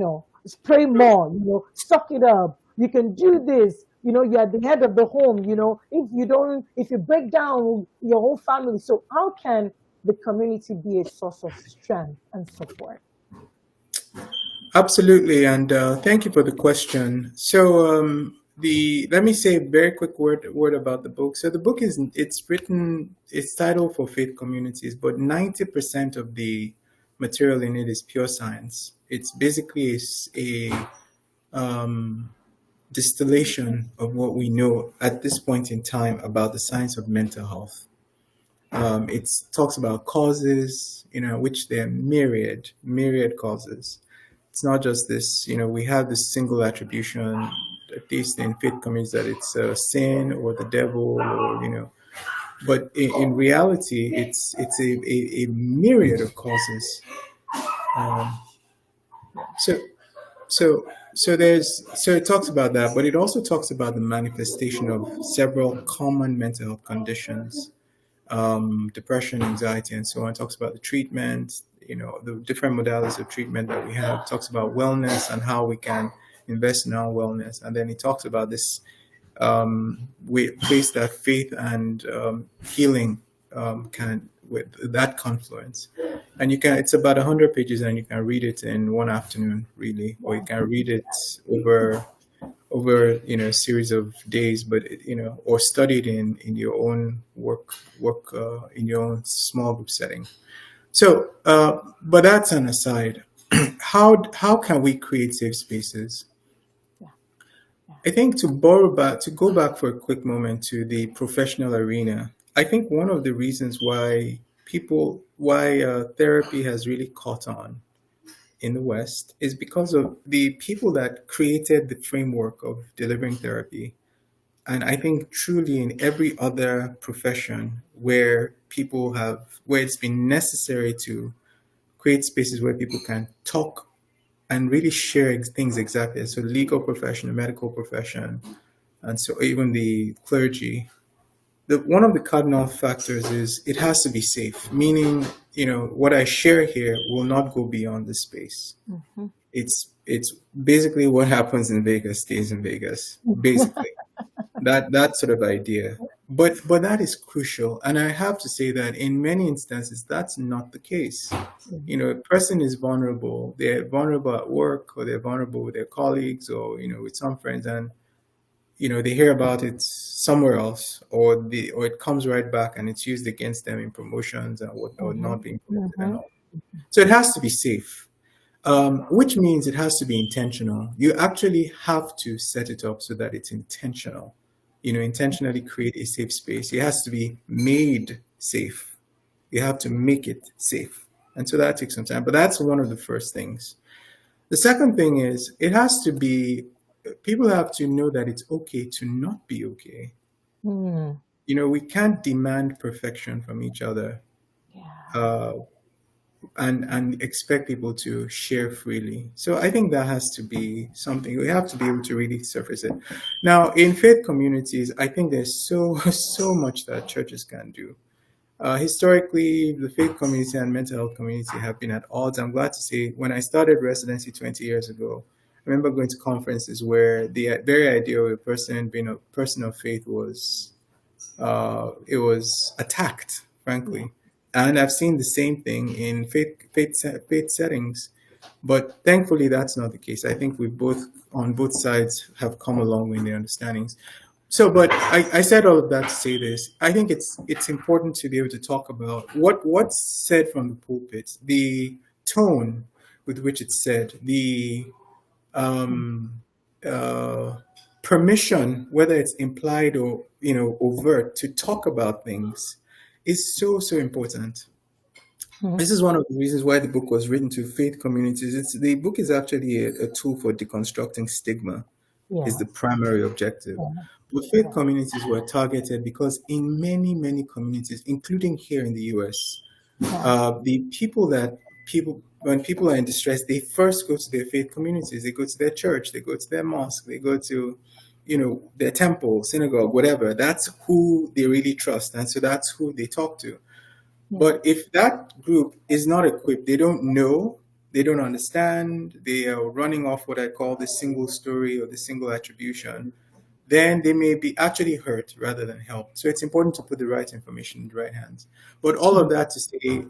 spray more, suck it up. You can do this. You're the head of the home. If you break down your whole family. So how can the community be a source of strength and support? Absolutely, and thank you for the question. So, the let me say a very quick word about the book. So, the book it's titled for faith communities, but 90% of the material in it is pure science. It's basically a distillation of what we know at this point in time about the science of mental health. It talks about causes, which there are myriad causes. It's not just this, we have this single attribution, at least in faith communities, that it's sin or the devil, or but in reality, it's a myriad of causes. Um, so so it talks about that, but it also talks about the manifestation of several common mental health conditions, depression, anxiety, and so on. Talks about the treatment, the different modalities of treatment that we have. Talks about wellness and how we can invest in our wellness, and then he talks about this place that faith and healing can, with that confluence. And it's about 100 pages, and you can read it in one afternoon, really, or you can read it over a series of days, but or study it in your own work in your own small group setting. So, but that's an aside. How can we create safe spaces? Yeah. Yeah. I think to go back for a quick moment to the professional arena, I think one of the reasons why therapy has really caught on in the West is because of the people that created the framework of delivering therapy. And I think truly in every other profession where it's been necessary to create spaces where people can talk and really share things exactly. So legal profession, the medical profession, and so even the clergy. One of the cardinal factors is it has to be safe, meaning, what I share here will not go beyond the space. Mhm. It's basically what happens in Vegas stays in Vegas, basically. That sort of idea. But that is crucial. And I have to say that in many instances that's not the case. A person is vulnerable. They're vulnerable at work, or they're vulnerable with their colleagues, or with some friends, and they hear about it somewhere else, or it comes right back and it's used against them in promotions and what, or not Mhm. being promoted and Mhm. all. So it has to be safe, which means it has to be intentional. You actually have to set it up so that it's intentional. Intentionally create a safe space. It has to be made safe. You have to make it safe. And so that takes some time, but that's one of the first things. The second thing is people have to know that it's okay to not be okay. Mm. We can't demand perfection from each other, Yeah. uh, and expect people to share freely. So I think that has to be something we have to be able to really surface it. Now, in faith communities, I think there's so much that churches can do. Historically, the faith community and mental health community have been at odds. I'm glad to say, when I started residency 20 years ago, I remember going to conferences where the very idea of a person being a person of faith was attacked, Yeah. frankly. And I've seen the same thing in faith settings, but thankfully that's not the case. I think we both on both sides have come along in their understandings. So, but I said all of that to say this. I think it's important to be able to talk about what's said from the pulpit, the tone with which it's said, the um, uh, permission, whether it's implied or overt, to talk about things, is so important. Mhm. This is one of the reasons why the book was written to faith communities. The book is actually a tool for deconstructing stigma, is the Yes. primary objective. Yeah. But faith Yeah. communities were targeted because in many communities, including here in the US, Yeah. the people when people are in distress, they first go to their faith communities. They go to their church, they go to their mosque, they go to, their temple, synagogue, whatever. That's who they really trust, and so that's who they talk to. Yeah. But if that group is not equipped, they don't know, they don't understand, they are running off what I call the single story or the single attribution, then they may be actually hurt rather than helped. So it's important to put the right information in the right hands. But all of that to say,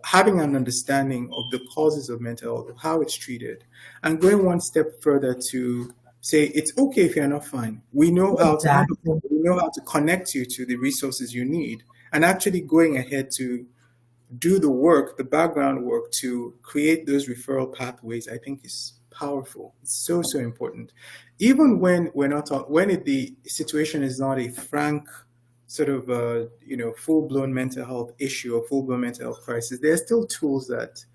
having an understanding of the causes of mental health, of how it's treated, and going one step further to say it's okay if you're not fine. We know how to handle it. Exactly. We know how to connect you to the resources you need, and actually going ahead to do the work, the background work to create those referral pathways, I think is powerful. It's so important. Even when we're not talk, when the situation is not a frank sort of full blown mental health issue or full blown mental health crisis, there are still tools that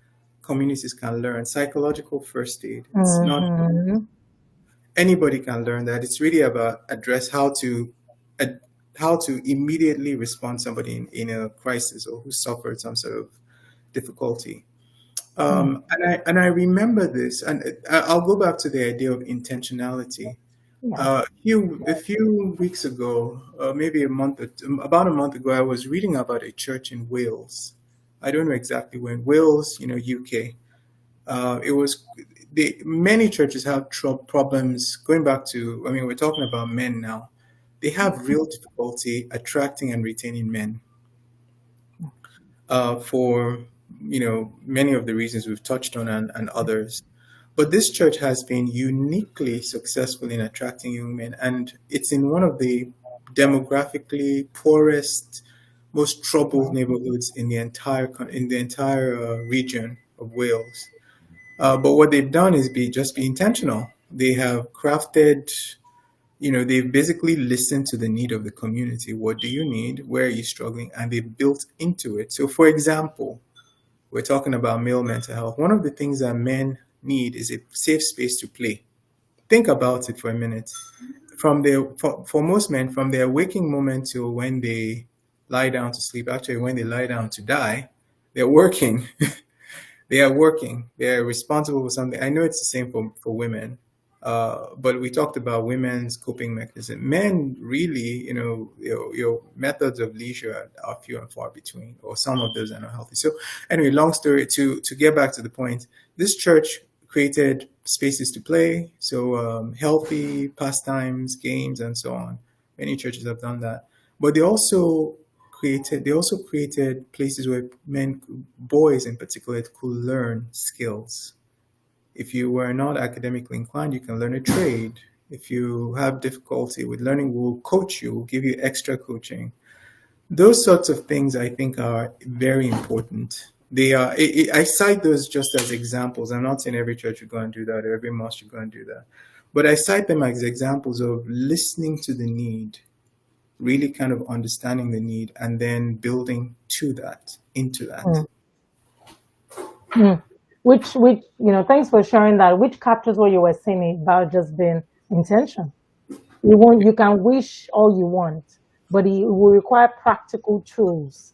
communities can learn. Psychological first aid. It's not Mm-hmm. anybody can learn that. It's really about address ad- how to immediately respond to somebody in a crisis or who suffered some sort of difficulty. Mm. And I remember this, and I'll go back to the idea of intentionality. Yeah. A few weeks ago, maybe about a month ago, I was reading about a church in Wales. I don't know exactly when. Wales, UK. It was many churches have problems going back to. I mean, we're talking about men now. They have real difficulty attracting and retaining men for many of the reasons we've touched on and others. But this church has been uniquely successful in attracting young men, and it's in one of the demographically poorest, most troubled Wow. neighborhoods in the entire region of Wales. But what they've done is be intentional. They have crafted, they've basically listened to the need of the community. What do you need? Where are you struggling? And they built into it. So, for example, we're talking about male mental health. One of the things that men need is a safe space to play. Think about it for a minute. For most men, from their waking moment till when they lie down to sleep, actually when they lie down to die, they're working. They are working. They are responsible for something. I know it's the same for women, but we talked about women's coping mechanism. Men really, your methods of leisure are few and far between, or some of those are not healthy. So anyway, long story to get back to the point. This church created spaces to play, so healthy pastimes, games, and so on. Many churches have done that, but they also created places where boys in particular, could learn skills. If you were not academically inclined, you can learn a trade. If you have difficulty with learning, we'll coach you, we'll give you extra coaching. Those sorts of things I think are very important. They are. I cite those just as examples. I'm not saying every church should go and do that, or every mosque should go and do that, but I cite them as examples of listening to the need, really kind of understanding the need, and then building to that, into that. Mm. Mm. Which, thanks for sharing that. Which captures what you were saying about just being intention. You can wish all you want, but it will require practical tools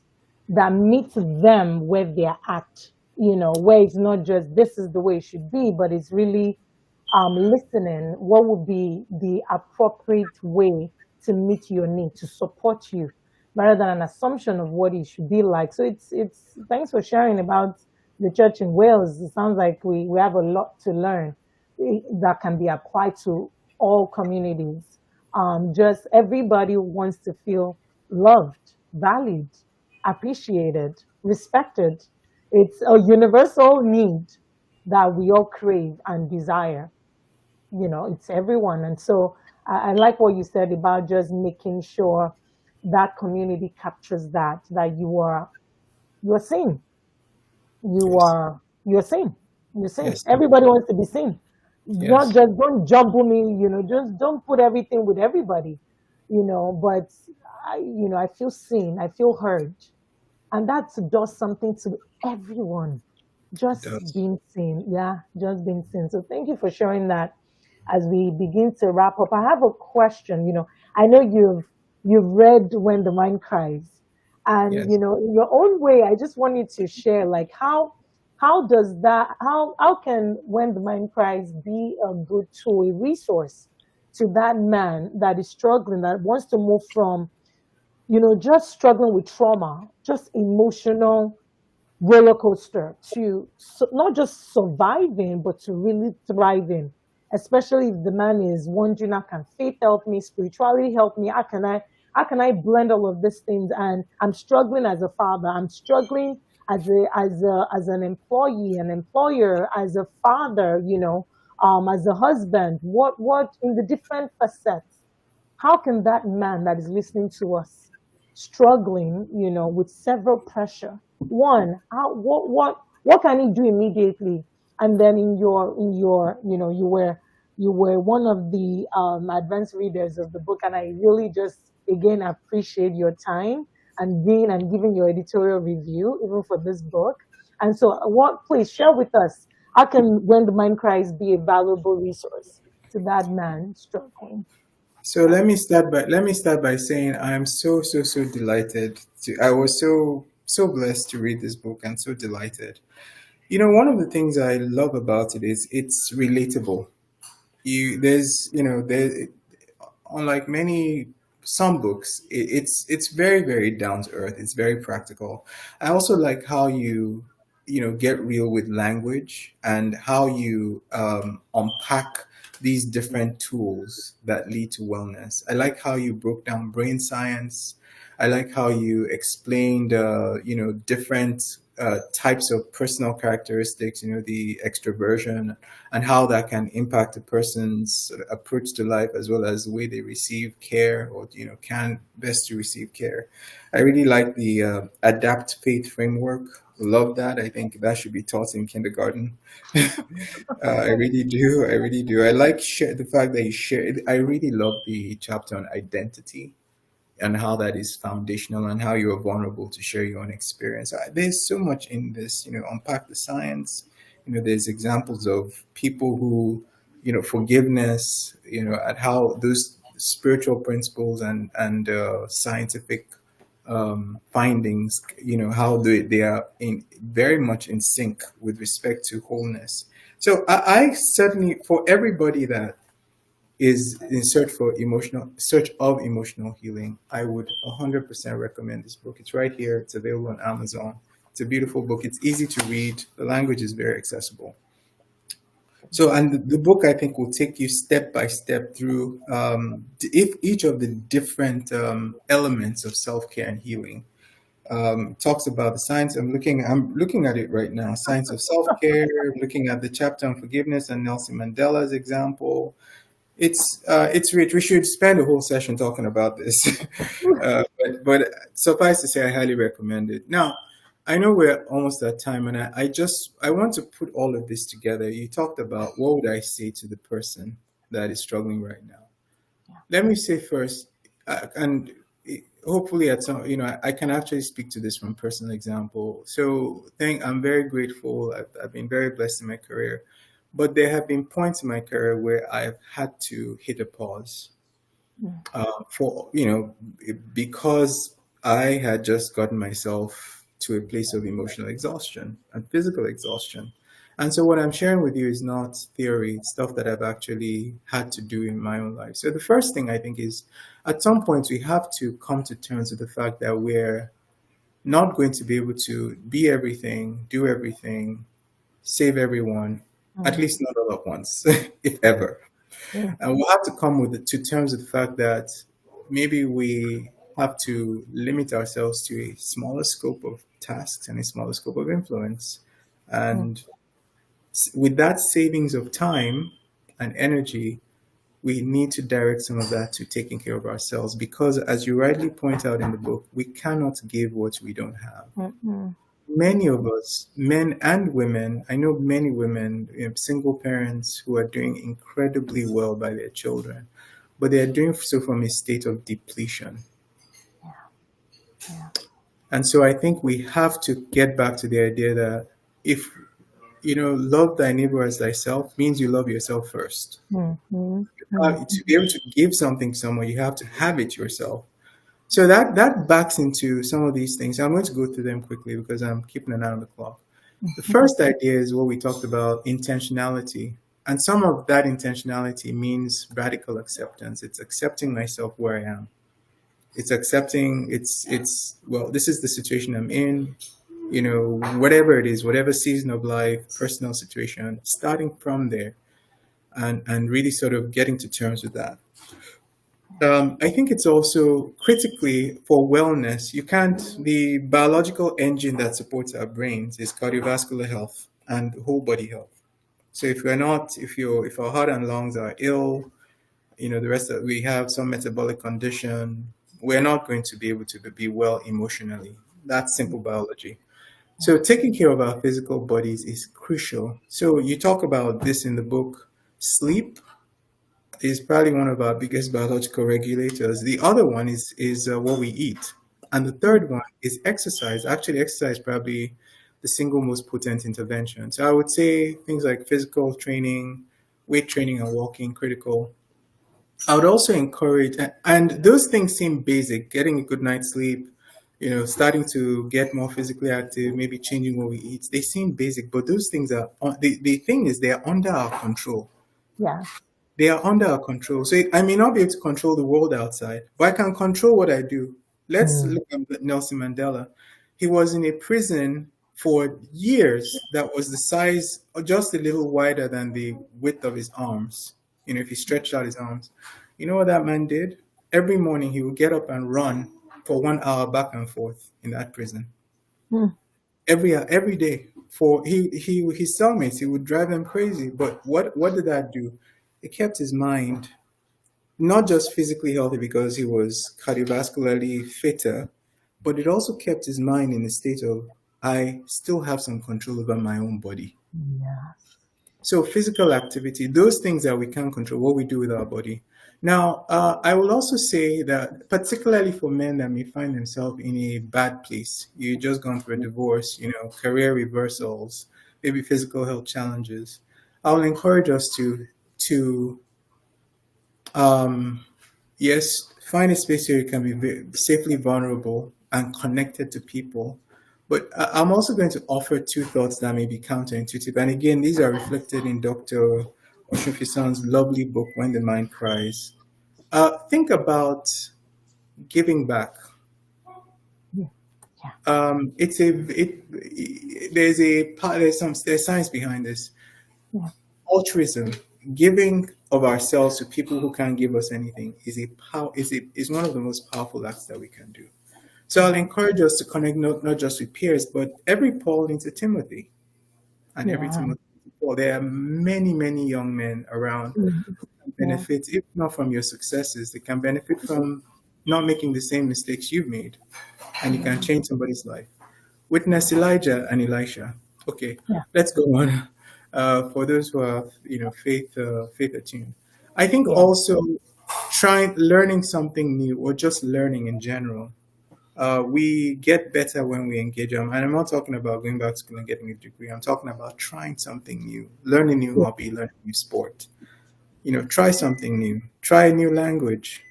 that meet them where they're at. Where it's not just this is the way it should be, but it's really listening. What would be the appropriate way to meet your need, to support you, rather than an assumption of what it should be like. So it's thanks for sharing about the church in Wales. It sounds like we have a lot to learn that can be applied to all communities. Just everybody wants to feel loved, valued, appreciated, respected. It's a universal need that we all crave and desire. It's everyone. And so I like what you said about just making sure that community captures that you're seen, Yes. you're seen, you're seen. Yes. Everybody wants to be seen. Not Yes. just don't jumble me, just don't put everything with everybody, but I feel seen, I feel heard. And that does something to everyone. It Just does. being seen. Yeah, just being seen. So thank you for sharing that as we begin to wrap up. I have a question. I know you've read When the Mind Cries. And Yes. in your own way, I just want you to share like how can When the Mind Cries be a good tool, a resource to that man that is struggling, that wants to move from just struggling with trauma, just emotional roller coaster to not just surviving, but to really thriving. Especially if the man is wondering, how can faith help me? Spirituality help me? How can I blend all of these things? And I'm struggling as a father. I'm struggling as an employee, an employer, as a father. As a husband. What in the different facets? How can that man that is listening to us, struggling, with several pressure, one, how what can he do immediately? And then in your you were one of the advanced readers of the book, and I really just again appreciate your time and being and giving your editorial review, even for this book. And so, what please share with us? How can When the Mind Cries be a valuable resource to that man struggling? So let me start by saying I am so delighted to. I was so blessed to read this book and so delighted. One of the things I love about it is it's relatable. There, unlike many some books, it's very down to earth. It's very practical. I also like how you get real with language and how you unpack these different tools that lead to wellness. I like how you broke down brain science. I like how you explained different types of personal characteristics, the extroversion, and how that can impact a person's approach to life as well as the way they receive care, or can best to receive care. I really like the adapt faith framework. Love that. I think that should be taught in kindergarten. I really do. I really do. I like the fact that you share it. I really love the chapter on identity and how that is foundational and how you are vulnerable to share your own experience. There's so much in this, unpack the science. There's examples of people who, forgiveness, at how those spiritual principles and scientific findings, how they are in very much in sync with respect to wholeness. So I certainly, for everybody that is in search of emotional healing, I would 100% recommend this book. It's right here. It's available on Amazon. It's a beautiful book. It's easy to read. The language is very accessible. So, and the book, I think, will take you step by step through if each of the different elements of self-care and healing. Talks about the science. I'm looking at it right now. Science of self-care. Looking at the chapter on forgiveness and Nelson Mandela's example. It's rich. We should spend a whole session talking about this. But suffice to say, I highly recommend it. Now, I know we're almost at time, and I want to put all of this together. You talked about what would I say to the person that is struggling right now. Let me say first, and hopefully at some, I can actually speak to this from personal example. So, I'm very grateful. I've been very blessed in my career, but there have been points in my career where I've had to hit a pause for because I had just gotten myself to a place of emotional exhaustion and physical exhaustion. And so what I'm sharing with you is not theory, it's stuff that I've actually had to do in my own life. So the first thing I think is at some point we have to come to terms with the fact that we're not going to be able to be everything, do everything, save everyone, at Mm, least not all at once, if ever. mm, And we'll have to come to terms with the fact that maybe we have to limit ourselves to a smaller scope of tasks and a smaller scope of influence. mm, And with that savings of time and energy, we need to direct some of that to taking care of ourselves because, as you rightly point out in the book, we cannot give what we don't have. mm, mm, Many of us, men and women, I know many women, single parents who are doing incredibly well by their children, but they are doing so from a state of depletion. yeah. And so I think we have to get back to the idea that if, love thy neighbor as thyself means you love yourself first. Mm, mm, mm, To be able to give something to someone, you have to have it yourself. So that backs into some of these things. I'm going to go through them quickly because I'm keeping an eye on the clock. The first idea is what we talked about, intentionality. And some of that intentionality means radical acceptance. It's accepting myself where I am. It's accepting well, this is the situation I'm in, whatever it is, whatever season of life, personal situation, starting from there and really sort of getting to terms with that. I think it's also critically for wellness. The biological engine that supports our brains is cardiovascular health and whole body health. So if our heart and lungs are ill, the rest of we have some metabolic condition, we're not going to be able to be well emotionally. That's simple biology. So taking care of our physical bodies is crucial. So you talk about this in the book, sleep is probably one of our biggest biological regulators. The other one is what we eat, and the Mm, third one is exercise. Actually, exercise is probably the single most potent intervention. So I would say things like physical training, weight training, and walking critical. I would also encourage, and those things seem basic: getting a good night's sleep, starting to get more physically active, maybe changing what we eat. They seem basic, but those things are. The thing is, they are under our control. yes. They are under our control. So I may not be able to control the world outside, but I can control what I do. Let's Mm, look at Nelson Mandela. He was in a prison for years that was the size, or just a little wider than the width of his arms. If he stretched out his arms. You know what that man did? Every morning he would get up and run for 1 hour back and forth in that prison. mm, Every day. For his cellmates, he would drive them crazy. But what did that do? It kept his mind not just physically healthy because he was cardiovascularly fitter, but it also kept his mind in a state of, I still have some control over my own body. yes. So, physical activity, those things that we can control, what we do with our body. Now, I will also say that, particularly for men that may find themselves in a bad place, you just gone through a divorce, career reversals, maybe physical health challenges. I will encourage us to um, yes, find a space where you can be safely vulnerable and connected to people. But I'm also going to offer two thoughts that may be counterintuitive. And again, these are reflected in Dr. Osunfisan's lovely book, When the Mind Cries. Think about giving back. Yeah. Yeah. There's science behind this. Yeah. Altruism, giving of ourselves to people who can't give us anything, is one of the most powerful acts that we can do. So I'll encourage us to connect not just with peers, but every Paul into Timothy and every Yeah. Timothy into Paul. There are many, many young men around Mm, who can yeah. benefit, if not from your successes, they can benefit from not making the same mistakes you've made, and you can change somebody's life. Witness Elijah and Elisha. Okay, Yeah. let's go on. For those who are, faith attuned, I think Yeah. also learning something new or just learning in general. We get better when we engage them, and I'm not talking about going back to school and getting a degree. I'm talking about trying something new, learn a new Yeah. hobby, learn a new sport. Try something new, try a new language.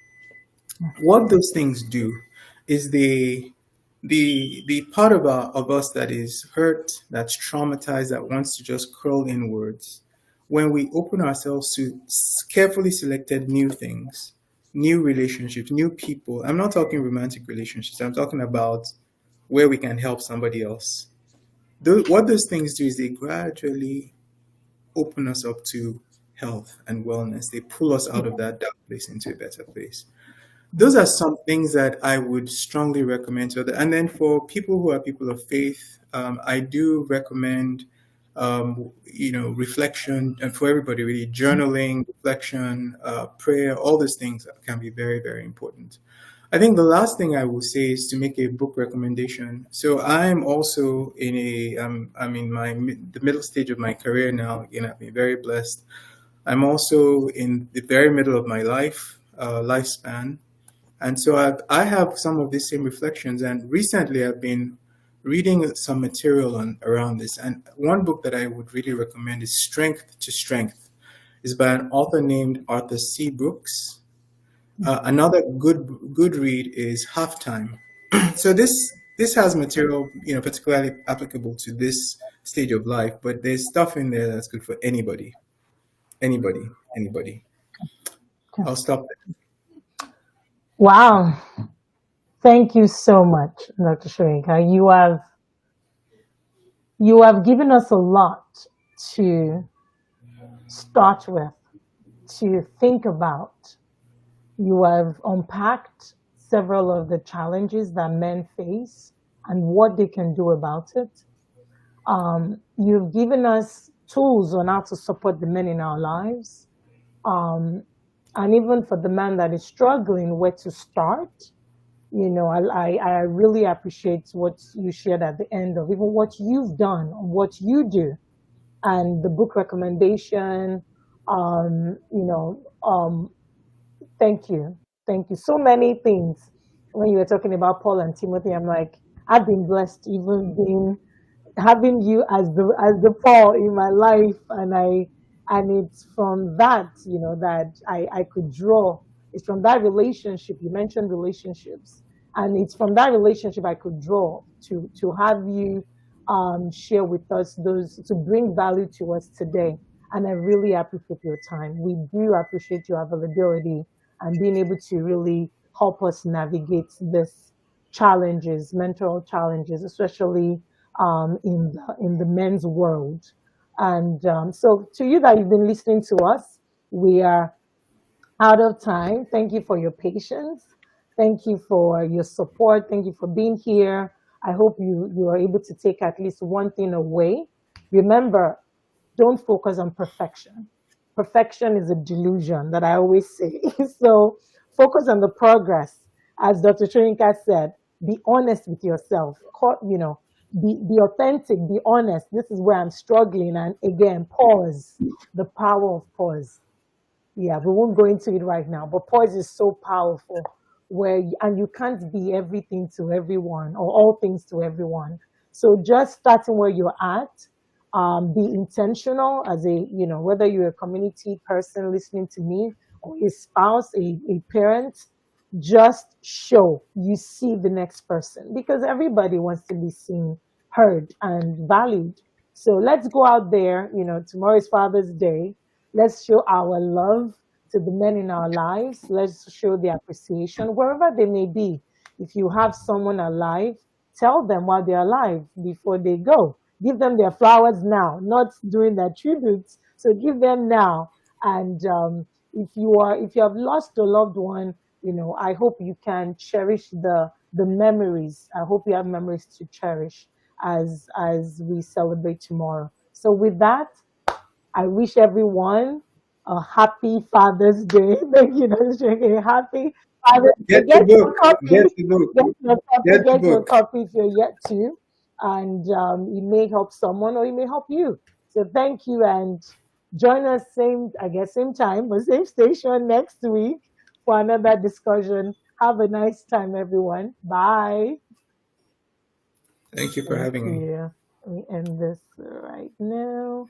What those things do is the part of us that is hurt, that's traumatized, that wants to just curl inwards, when we open ourselves to carefully selected new things, new relationships, new people. I'm not talking romantic relationships, I'm talking about where we can help somebody else. What those things do is they gradually open us up to health and wellness. They pull us out of that dark place into a better place. Those are some things that I would strongly recommend to and then for people who are people of faith, I do recommend reflection, and for everybody really, journaling, reflection, prayer, all those things can be very, very important. I think the last thing I will say is to make a book recommendation. So I'm also I'm in the middle stage of my career now. Again, I've been very blessed. I'm also in the very middle of my lifespan. And so I have some of these same reflections. And recently I've been reading some material around this. And one book that I would really recommend is Strength to Strength. It's by an author named Arthur C. Brooks. Another good read is Halftime. So this has material, particularly applicable to this stage of life, but there's stuff in there that's good for anybody, anybody. Okay. I'll stop there. Wow. Thank you so much, Dr. Shoyinka. You have given us a lot to start with, to think about. You have unpacked several of the challenges that men face and what they can do about it. You've given us tools on how to support the men in our lives. Um, and even for the man that is struggling, where to start. I really appreciate what you shared at the end of even what you've done, what you do, and the book recommendation, You know, thank you. Thank you. So many things. When you were talking about Paul and Timothy, I'm like, I've been blessed even being having you as the Paul in my life, and it's from that, that I could draw. It's from that relationship. You mentioned relationships, and it's from that relationship I could draw to have you share with us those to bring value to us today. And I really appreciate your time. We do appreciate your availability and being able to really help us navigate this challenges, mental challenges, especially in the men's world. And so, to you that you've been listening to us, we are out of time. Thank you for your patience. Thank you for your support. Thank you for being here. I hope you are able to take at least one thing away. Remember, don't focus on perfection. Perfection is a delusion that I always say. So focus on the progress. As Dr. Shoyinka said, be honest with yourself. Be authentic, be honest. This is where I'm struggling. And again, pause. The power of pause. Yeah, we won't go into it right now, but poise is so powerful and you can't be everything to everyone or all things to everyone. So just starting where you're at, be intentional as whether you're a community person listening to me or a spouse, a parent, just show you see the next person because everybody wants to be seen, heard, and valued. So let's go out there. Tomorrow is Father's Day. Let's show our love to the men in our lives. Let's show the appreciation wherever they may be. If you have someone alive, tell them while they're alive before they go. Give them their flowers now, not during their tributes. So give them now. And if you have lost a loved one, I hope you can cherish the memories. I hope you have memories to cherish as we celebrate tomorrow. So with that, I wish everyone a happy Father's Day. Thank you, Dr. Shege. A happy Father's Day. Get the Get your book. copy. Get the book. Get your copy. Get the Get your book. copy if you're yet to. And it may help someone or it may help you. So thank you and join us same time, but same station next week for another discussion. Have a nice time, everyone. Bye. Thank you for Thank having me. you. Let me end this right now.